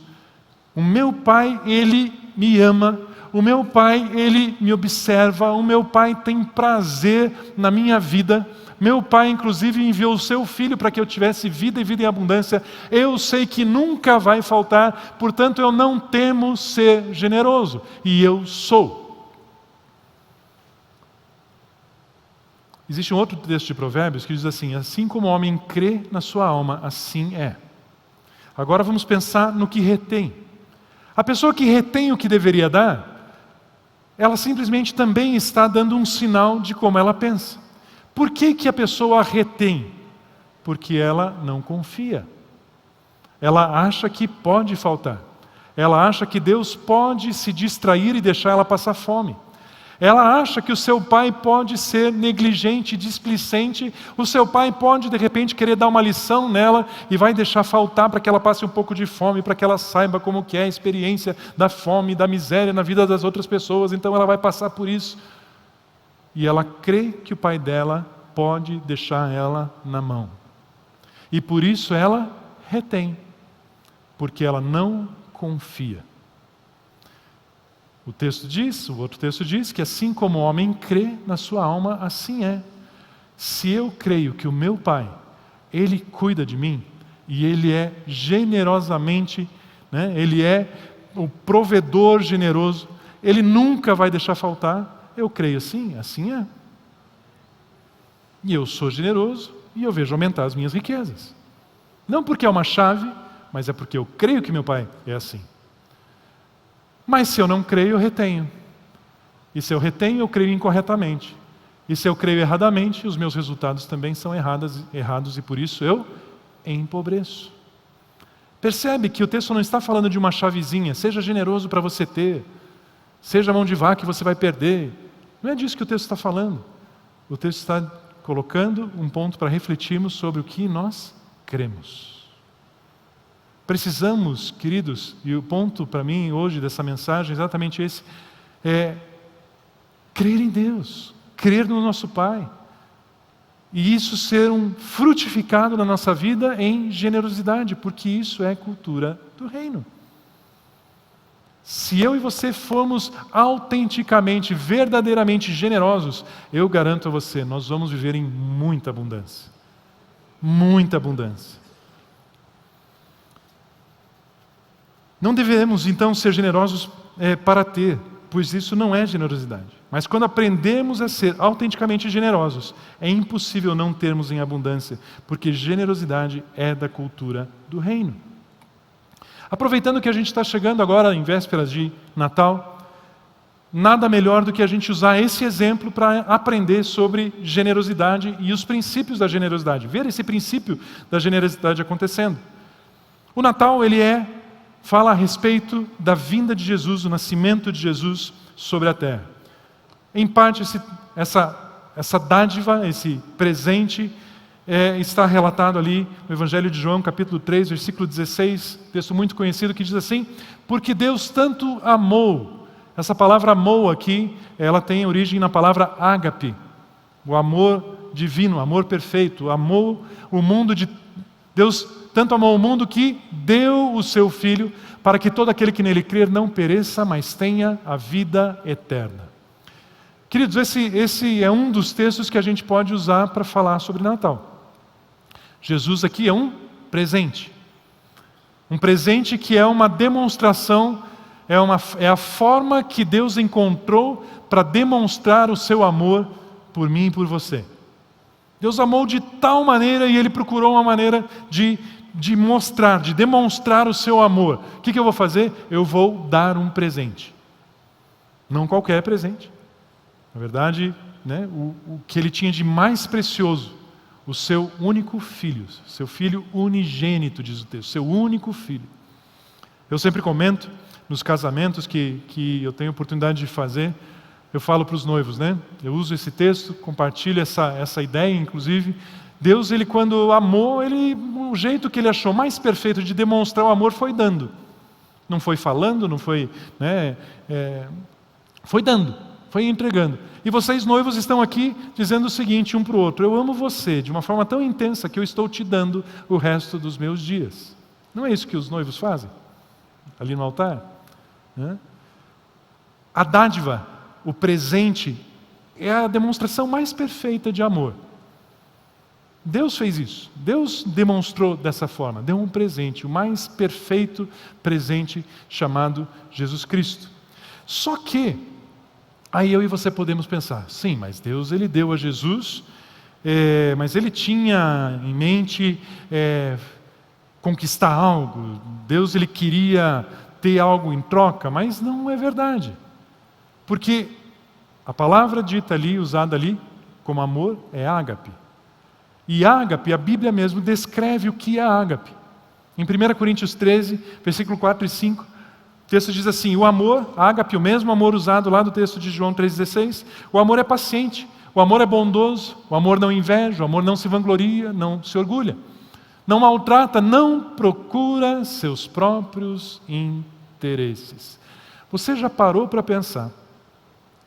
o meu pai, ele me ama, o meu pai, ele me observa, o meu pai tem prazer na minha vida, meu pai inclusive enviou o seu filho para que eu tivesse vida e vida em abundância, eu sei que nunca vai faltar, portanto eu não temo ser generoso, e eu sou. Existe um outro texto de Provérbios que diz assim: assim como o homem crê na sua alma, assim é. Agora vamos pensar no que retém. A pessoa que retém o que deveria dar, ela simplesmente também está dando um sinal de como ela pensa. Por que a pessoa retém? Porque ela não confia. Ela acha que pode faltar. Ela acha que Deus pode se distrair e deixar ela passar fome. Ela acha que o seu pai pode ser negligente, displicente, o seu pai pode de repente querer dar uma lição nela e vai deixar faltar para que ela passe um pouco de fome, para que ela saiba como que é a experiência da fome, da miséria na vida das outras pessoas, então ela vai passar por isso. E ela crê que o pai dela pode deixar ela na mão. E por isso ela retém, porque ela não confia. O outro texto diz que assim como o homem crê na sua alma, assim é. Se eu creio que o meu pai, ele cuida de mim, e ele é generosamente, ele é o provedor generoso, ele nunca vai deixar faltar, eu creio assim, assim é. E eu sou generoso, e eu vejo aumentar as minhas riquezas. Não porque é uma chave, mas é porque eu creio que meu pai é assim. Mas se eu não creio, eu retenho. E se eu retenho, eu creio incorretamente. E se eu creio erradamente, os meus resultados também são errados e por isso eu empobreço. Percebe que o texto não está falando de uma chavezinha, seja generoso para você ter, seja mão de vaca que você vai perder. Não é disso que o texto está falando. O texto está colocando um ponto para refletirmos sobre o que nós cremos. Precisamos, queridos, e o ponto para mim hoje dessa mensagem é exatamente esse, é crer em Deus, crer no nosso Pai. E isso ser frutificado na nossa vida em generosidade, porque isso é cultura do reino. Se eu e você formos autenticamente, verdadeiramente generosos, eu garanto a você, nós vamos viver em muita abundância. Muita abundância. Não devemos então ser generosos para ter, pois isso não é generosidade. Mas quando aprendemos a ser autenticamente generosos, é impossível não termos em abundância, porque generosidade é da cultura do reino. Aproveitando que a gente está chegando agora em vésperas de Natal, nada melhor do que a gente usar esse exemplo para aprender sobre generosidade e os princípios da generosidade, ver esse princípio da generosidade acontecendo. O Natal, fala a respeito da vinda de Jesus, do nascimento de Jesus sobre a terra. Em parte, essa dádiva, esse presente, está relatado ali no Evangelho de João, capítulo 3, versículo 16, texto muito conhecido, que diz assim: porque Deus tanto amou. Essa palavra amou aqui, ela tem origem na palavra ágape, o amor divino, o amor perfeito. Amou o mundo Deus tanto amou o mundo que deu o seu Filho, para que todo aquele que nele crer não pereça, mas tenha a vida eterna. Queridos, esse é um dos textos que a gente pode usar para falar sobre Natal. Jesus aqui é um presente. Um presente que é uma demonstração, é a forma que Deus encontrou para demonstrar o seu amor por mim e por você. Deus amou de tal maneira e Ele procurou uma maneira de mostrar, de demonstrar o seu amor. O que eu vou fazer? Eu vou dar um presente. Não qualquer presente. Na verdade, o que Ele tinha de mais precioso, o seu único filho, seu filho unigênito, diz o texto, seu único filho. Eu sempre comento nos casamentos que eu tenho oportunidade de fazer, eu falo para os noivos, eu uso esse texto, compartilho essa ideia, inclusive. Deus, Ele quando amou, o jeito que Ele achou mais perfeito de demonstrar o amor foi dando. Não foi falando, não foi... foi dando, foi entregando. E vocês noivos estão aqui dizendo o seguinte um para o outro: eu amo você de uma forma tão intensa que eu estou te dando o resto dos meus dias. Não é isso que os noivos fazem? Ali no altar? A dádiva, o presente, é a demonstração mais perfeita de amor. Deus fez isso. Deus demonstrou dessa forma. Deu um presente, o mais perfeito presente, chamado Jesus Cristo. Só que, aí eu e você podemos pensar, sim, mas Deus Ele deu a Jesus, mas Ele tinha em mente conquistar algo. Deus Ele queria ter algo em troca, mas não é verdade. Porque a palavra dita ali, usada ali, como amor, é ágape. E ágape, a Bíblia mesmo descreve o que é ágape. Em 1 Coríntios 13, versículo 4 e 5, o texto diz assim: o amor, ágape, o mesmo amor usado lá do texto de João 3,16, o amor é paciente, o amor é bondoso, o amor não inveja, o amor não se vangloria, não se orgulha, não maltrata, não procura seus próprios interesses. Você já parou para pensar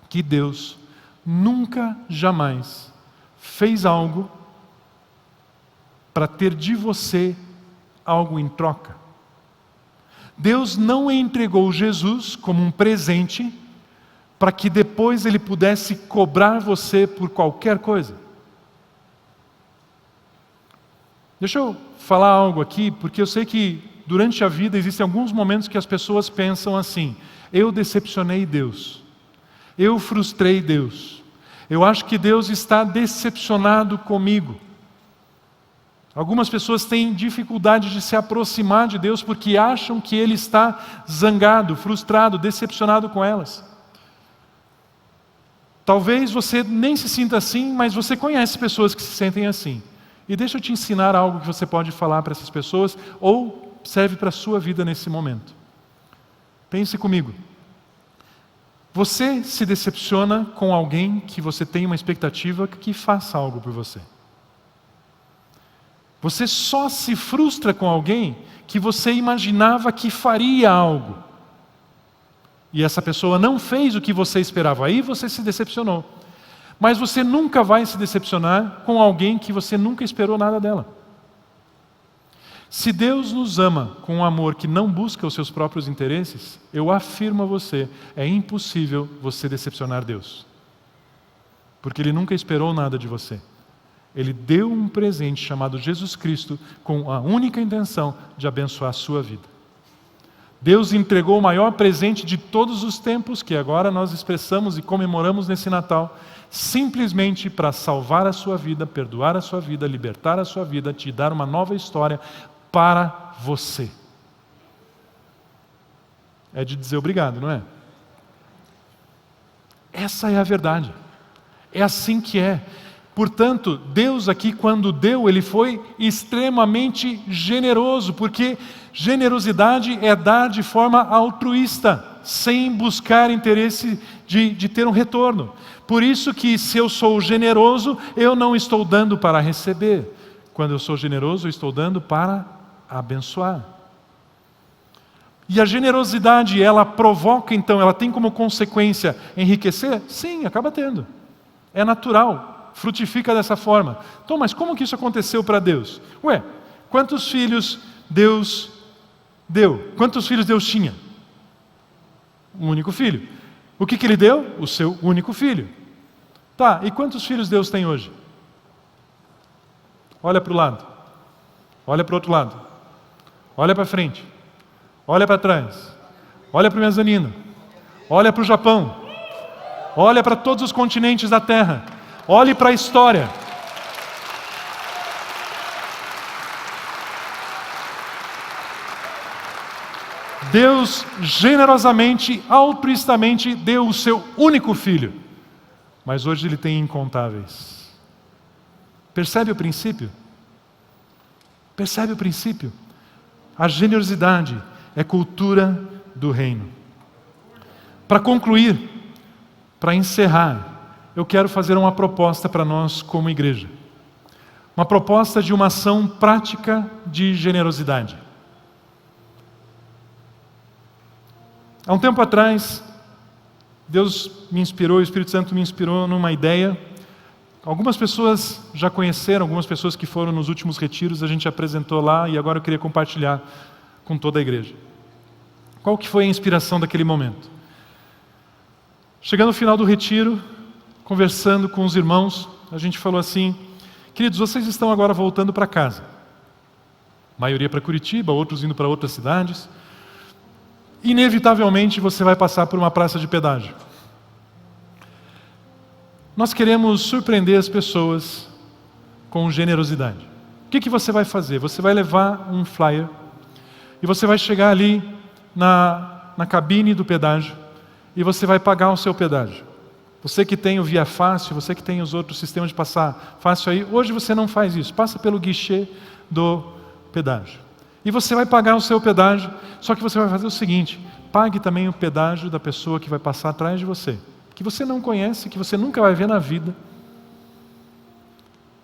que Deus nunca, jamais fez algo para ter de você algo em troca? Deus não entregou Jesus como um presente para que depois Ele pudesse cobrar você por qualquer coisa. Deixa eu falar algo aqui, porque eu sei que durante a vida existem alguns momentos que as pessoas pensam assim: eu decepcionei Deus, eu frustrei Deus, eu acho que Deus está decepcionado comigo. Algumas pessoas têm dificuldade de se aproximar de Deus porque acham que Ele está zangado, frustrado, decepcionado com elas. Talvez você nem se sinta assim, mas você conhece pessoas que se sentem assim. E deixa eu te ensinar algo que você pode falar para essas pessoas, ou serve para a sua vida nesse momento. Pense comigo. Você se decepciona com alguém que você tem uma expectativa que faça algo por você. Você só se frustra com alguém que você imaginava que faria algo. E essa pessoa não fez o que você esperava. Aí você se decepcionou. Mas você nunca vai se decepcionar com alguém que você nunca esperou nada dela. Se Deus nos ama com um amor que não busca os seus próprios interesses, eu afirmo a você, é impossível você decepcionar Deus. Porque Ele nunca esperou nada de você. Ele deu um presente chamado Jesus Cristo com a única intenção de abençoar a sua vida. Deus entregou o maior presente de todos os tempos, que agora nós expressamos e comemoramos nesse Natal, simplesmente para salvar a sua vida, perdoar a sua vida, libertar a sua vida, te dar uma nova história para você. É de dizer obrigado, não é? Essa é a verdade. É assim que é. Portanto, Deus aqui, quando deu, Ele foi extremamente generoso, porque generosidade é dar de forma altruísta, sem buscar interesse de ter um retorno. Por isso que se eu sou generoso, eu não estou dando para receber. Quando eu sou generoso, eu estou dando para abençoar. E a generosidade, ela provoca então, ela tem como consequência enriquecer? Sim, acaba tendo. É natural, frutifica dessa forma. Então, mas como que isso aconteceu para Deus? Quantos filhos Deus deu? Quantos filhos Deus tinha? Um único filho. O que Ele deu? O seu único filho. Tá, e quantos filhos Deus tem hoje? Olha para o lado. Olha para o outro lado. Olha para frente. Olha para trás. Olha para o mezanino. Olha para o Japão. Olha para todos os continentes da Terra. Olhe para a história. Deus generosamente, altruistamente deu o seu único filho. Mas hoje Ele tem incontáveis. Percebe o princípio? Percebe o princípio? A generosidade é cultura do reino. Para concluir, para encerrar, eu quero fazer uma proposta para nós como igreja. Uma proposta de uma ação prática de generosidade. Há um tempo atrás, Deus me inspirou, o Espírito Santo me inspirou numa ideia. Algumas pessoas já conheceram, algumas pessoas que foram nos últimos retiros, a gente apresentou lá e agora eu queria compartilhar com toda a igreja. Qual que foi a inspiração daquele momento? Chegando no final do retiro, conversando com os irmãos, a gente falou assim: queridos, vocês estão agora voltando para casa. A maioria para Curitiba, outros indo para outras cidades. Inevitavelmente você vai passar por uma praça de pedágio. Nós queremos surpreender as pessoas com generosidade. O que você vai fazer? Você vai levar um flyer e você vai chegar ali na cabine do pedágio e você vai pagar o seu pedágio. Você que tem o Via Fácil, você que tem os outros sistemas de passar fácil aí, hoje você não faz isso, passa pelo guichê do pedágio. E você vai pagar o seu pedágio, só que você vai fazer o seguinte: pague também o pedágio da pessoa que vai passar atrás de você, que você não conhece, que você nunca vai ver na vida.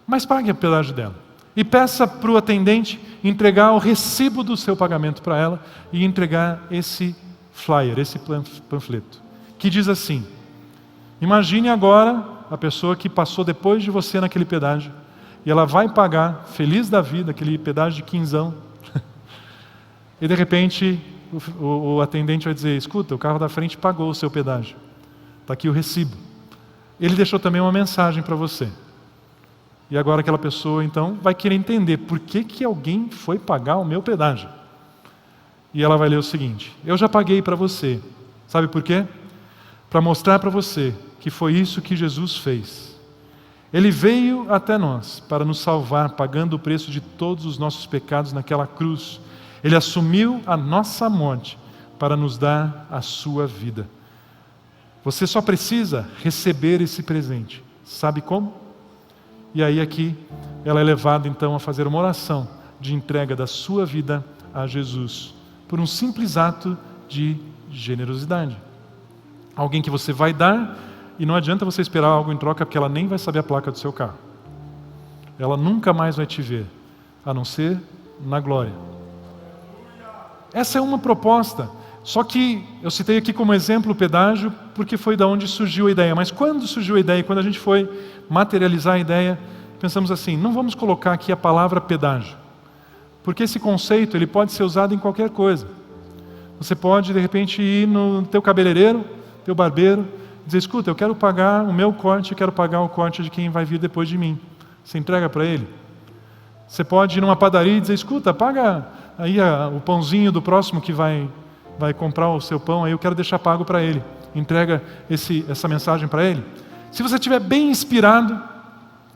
Mas pague o pedágio dela. E peça para o atendente entregar o recibo do seu pagamento para ela e entregar esse flyer, esse panfleto, que diz assim: imagine agora a pessoa que passou depois de você naquele pedágio, e ela vai pagar, feliz da vida, aquele pedágio de quinzão, e de repente o atendente vai dizer: escuta, o carro da frente pagou o seu pedágio, está aqui o recibo. Ele deixou também uma mensagem para você. E agora aquela pessoa então vai querer entender por que alguém foi pagar o meu pedágio. E ela vai ler o seguinte: eu já paguei para você. Sabe por quê? Para mostrar para você que foi isso que Jesus fez. Ele veio até nós para nos salvar, pagando o preço de todos os nossos pecados naquela cruz. Ele assumiu a nossa morte para nos dar a sua vida. Você só precisa receber esse presente. Sabe como? E aí aqui ela é levada então a fazer uma oração de entrega da sua vida a Jesus, por um simples ato de generosidade. alguém que você vai dar, e não adianta você esperar algo em troca, porque ela nem vai saber a placa do seu carro. Ela nunca mais vai te ver, a não ser na glória. Essa é uma proposta. Só que eu citei aqui como exemplo o pedágio, porque foi da onde surgiu a ideia. Mas quando surgiu a ideia, quando a gente foi materializar a ideia, pensamos assim, não vamos colocar aqui a palavra pedágio, porque esse conceito ele pode ser usado em qualquer coisa. Você pode, de repente, ir no teu cabeleireiro, teu barbeiro, dizer, escuta, eu quero pagar o meu corte, eu quero pagar o corte de quem vai vir depois de mim. Você entrega para ele. Você pode ir numa padaria e dizer, escuta, paga aí o pãozinho do próximo que vai comprar o seu pão, aí eu quero deixar pago para ele. Entrega essa mensagem para ele. Se você estiver bem inspirado,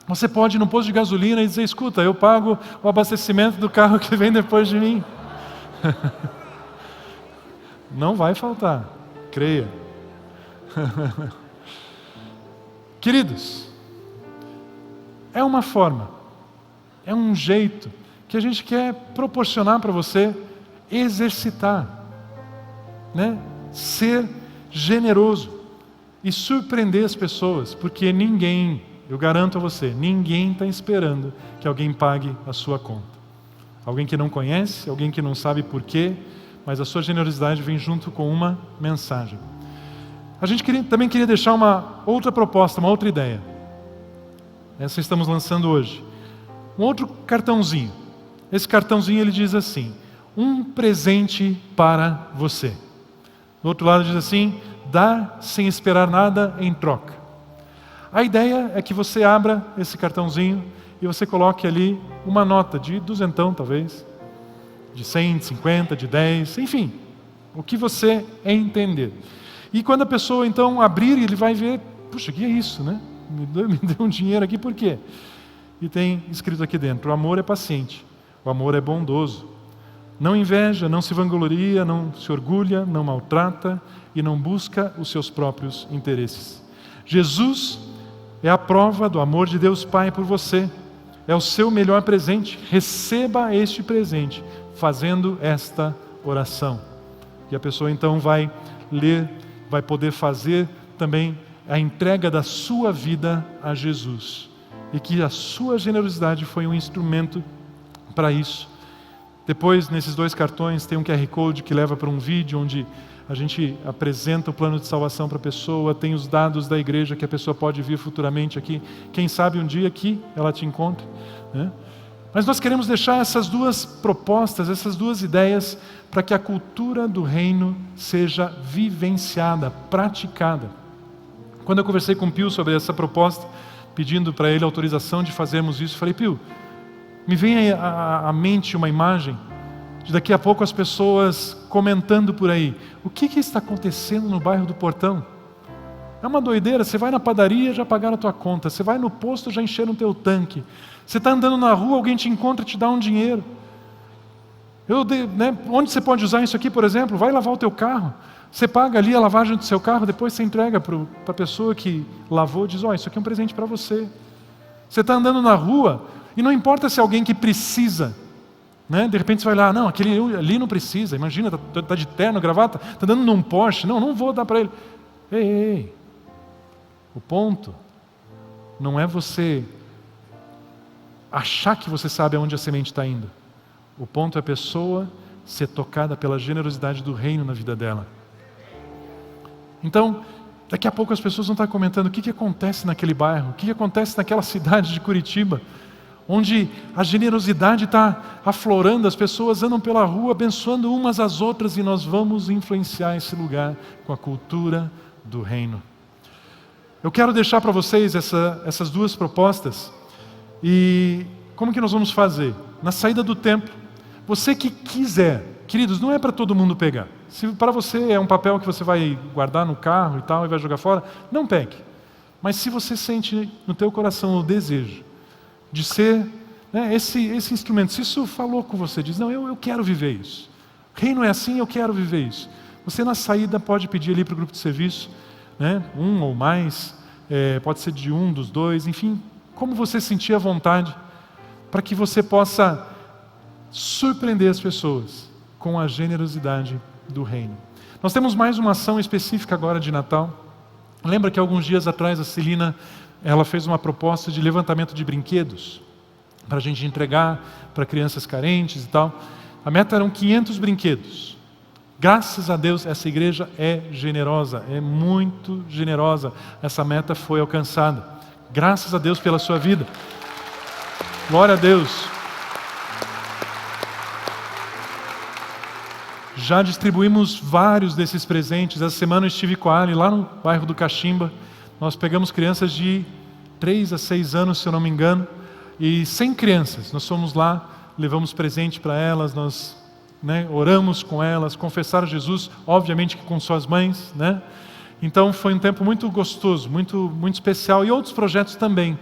você pode ir no posto de gasolina e dizer, escuta, eu pago o abastecimento do carro que vem depois de mim. Não vai faltar, creia. Queridos, é uma forma, é um jeito que a gente quer proporcionar para você exercitar, né? Ser generoso e surpreender as pessoas, porque ninguém, eu garanto a você, ninguém está esperando que alguém pague a sua conta. Alguém que não conhece, alguém que não sabe porquê, mas a sua generosidade vem junto com uma mensagem. A gente também queria deixar uma outra proposta, uma outra ideia. Essa estamos lançando hoje. Um outro cartãozinho. Esse cartãozinho ele diz assim, um presente para você. Do outro lado diz assim, dar sem esperar nada em troca. A ideia é que você abra esse cartãozinho e você coloque ali uma nota de 200 talvez, de 100, de 50, de 10, enfim, o que você entender. E quando a pessoa então abrir, ele vai ver, puxa, que é isso, né? Me deu um dinheiro aqui, por quê? E tem escrito aqui dentro, o amor é paciente, o amor é bondoso, não inveja, não se vangloria, não se orgulha, não maltrata e não busca os seus próprios interesses. Jesus é a prova do amor de Deus Pai por você, é o seu melhor presente, receba este presente, fazendo esta oração. E a pessoa então vai ler, vai poder fazer também a entrega da sua vida a Jesus. E que a sua generosidade foi um instrumento para isso. Depois, nesses 2 cartões, tem um QR Code que leva para um vídeo onde a gente apresenta o plano de salvação para a pessoa, tem os dados da igreja que a pessoa pode vir futuramente aqui. Quem sabe um dia aqui ela te encontre, né? Mas nós queremos deixar essas 2 propostas, essas 2 ideias, para que a cultura do reino seja vivenciada, praticada. Quando eu conversei com o Pio sobre essa proposta, pedindo para ele autorização de fazermos isso, falei, Pio, me vem à mente uma imagem de daqui a pouco as pessoas comentando por aí, o que está acontecendo no bairro do Portão? É uma doideira, você vai na padaria, já pagaram a tua conta, você vai no posto, já encheram o teu tanque, você está andando na rua, alguém te encontra e te dá um dinheiro. Onde você pode usar isso aqui, por exemplo? Vai lavar o teu carro, você paga ali a lavagem do seu carro, depois você entrega para a pessoa que lavou, diz, isso aqui é um presente para você. Você está andando na rua, e não importa se é alguém que precisa, né? De repente você vai lá, não, aquele ali não precisa, imagina, está de terno, gravata, está andando num Porsche, não vou dar para ele. Ei, o ponto não é você achar que você sabe aonde a semente está indo. O ponto é a pessoa ser tocada pela generosidade do reino na vida dela. Então, daqui a pouco as pessoas vão estar comentando o que acontece naquele bairro, o que acontece naquela cidade de Curitiba, onde a generosidade está aflorando, as pessoas andam pela rua abençoando umas às outras e nós vamos influenciar esse lugar com a cultura do reino. Eu quero deixar para vocês essas 2 propostas. E como que nós vamos fazer? Na saída do templo, você que quiser, queridos, não é para todo mundo pegar. Se para você é um papel que você vai guardar no carro e tal, e vai jogar fora, não pegue. Mas se você sente no teu coração o desejo de ser, né, esse instrumento, se isso falou com você, diz, não, eu quero viver isso. Reino é assim, eu quero viver isso. Você na saída pode pedir ali para o grupo de serviço, né, 1 ou mais, pode ser de 1, dos 2, enfim, como você sentir à vontade, para que você possa surpreender as pessoas com a generosidade do reino. Nós temos mais uma ação específica agora de Natal. Lembra que alguns dias atrás a Celina, ela fez uma proposta de levantamento de brinquedos para a gente entregar para crianças carentes e tal. A meta eram 500 brinquedos. Graças a Deus, essa igreja é generosa, é muito generosa. Essa meta foi alcançada. Graças a Deus pela sua vida. Glória a Deus. Já distribuímos vários desses presentes. Essa semana eu estive com a Ali lá no bairro do Caximba. Nós pegamos crianças de 3 a 6 anos, se eu não me engano, e 100 crianças. Nós fomos lá, levamos presente para elas, nós oramos com elas, confessaram Jesus, obviamente que com suas mães, né? Então foi um tempo muito gostoso, muito especial, e outros projetos também.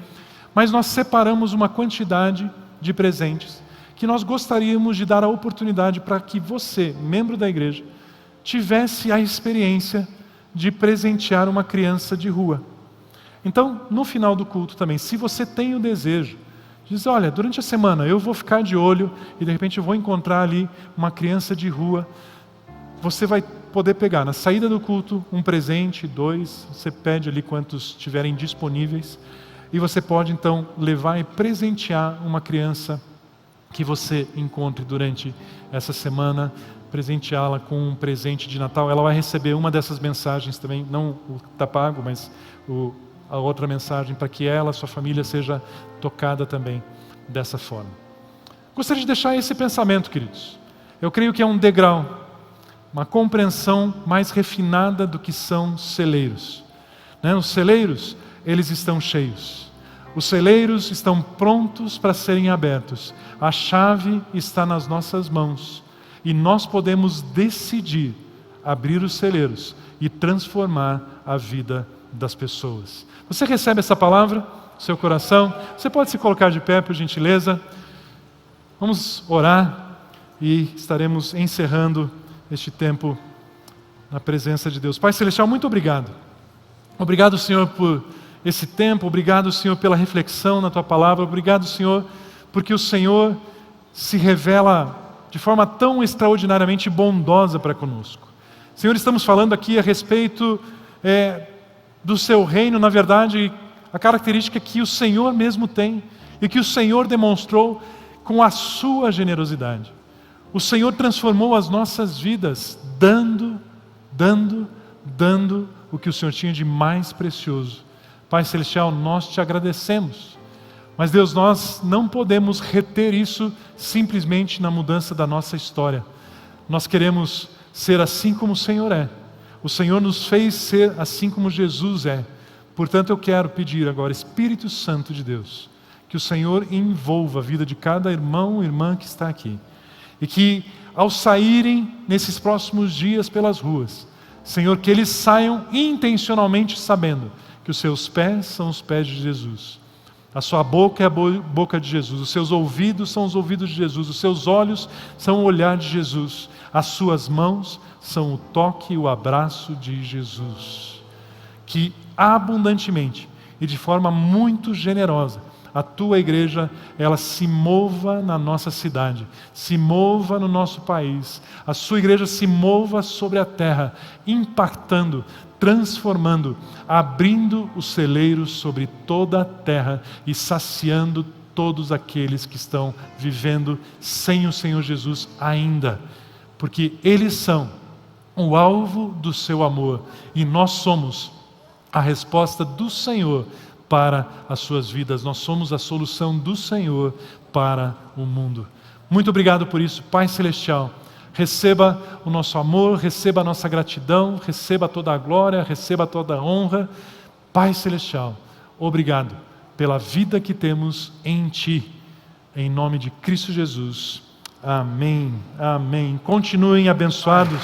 Mas nós separamos uma quantidade de presentes que nós gostaríamos de dar a oportunidade para que você, membro da igreja, tivesse a experiência de presentear uma criança de rua. Então, no final do culto também, se você tem o desejo, diz, olha, durante a semana eu vou ficar de olho e de repente eu vou encontrar ali uma criança de rua, você vai poder pegar na saída do culto um presente, 2, você pede ali quantos estiverem disponíveis, e você pode então levar e presentear uma criança que você encontre durante essa semana, presenteá-la com um presente de Natal. Ela vai receber uma dessas mensagens também, não o que está pago, mas a outra mensagem, para que ela, sua família, seja tocada também dessa forma. Gostaria de deixar esse pensamento, queridos. Eu creio que é um degrau, uma compreensão mais refinada do que são celeiros. Os celeiros, eles estão cheios. Os celeiros estão prontos para serem abertos. A chave está nas nossas mãos. E nós podemos decidir abrir os celeiros e transformar a vida das pessoas. Você recebe essa palavra no seu coração? Você pode se colocar de pé, por gentileza. Vamos orar e estaremos encerrando este tempo na presença de Deus. Pai Celestial, muito obrigado. Obrigado, Senhor, por esse tempo. Obrigado, Senhor, pela reflexão na Tua palavra. Obrigado, Senhor, porque o Senhor se revela de forma tão extraordinariamente bondosa para conosco. Senhor, estamos falando aqui a respeito do Seu reino. Na verdade, a característica que o Senhor mesmo tem e que o Senhor demonstrou com a Sua generosidade. O Senhor transformou as nossas vidas dando o que o Senhor tinha de mais precioso. Pai Celestial, nós Te agradecemos. Mas Deus, nós não podemos reter isso simplesmente na mudança da nossa história. Nós queremos ser assim como o Senhor é. O Senhor nos fez ser assim como Jesus é. Portanto, eu quero pedir agora, Espírito Santo de Deus, que o Senhor envolva a vida de cada irmão e irmã que está aqui. E que ao saírem nesses próximos dias pelas ruas, Senhor, que eles saiam intencionalmente sabendo que os seus pés são os pés de Jesus. A sua boca é a boca de Jesus, os seus ouvidos são os ouvidos de Jesus, os seus olhos são o olhar de Jesus, as suas mãos são o toque e o abraço de Jesus. Que abundantemente e de forma muito generosa, a Tua igreja, ela se mova na nossa cidade, se mova no nosso país, a Sua igreja se mova sobre a terra, impactando, transformando, abrindo os celeiros sobre toda a terra e saciando todos aqueles que estão vivendo sem o Senhor Jesus ainda, porque eles são o alvo do Seu amor e nós somos a resposta do Senhor para as suas vidas. Nós somos a solução do Senhor para o mundo. Muito obrigado por isso, Pai Celestial. Receba o nosso amor, receba a nossa gratidão, receba toda a glória, receba toda a honra. Pai Celestial, obrigado pela vida que temos em Ti. Em nome de Cristo Jesus. Amém. Amém. Continuem abençoados.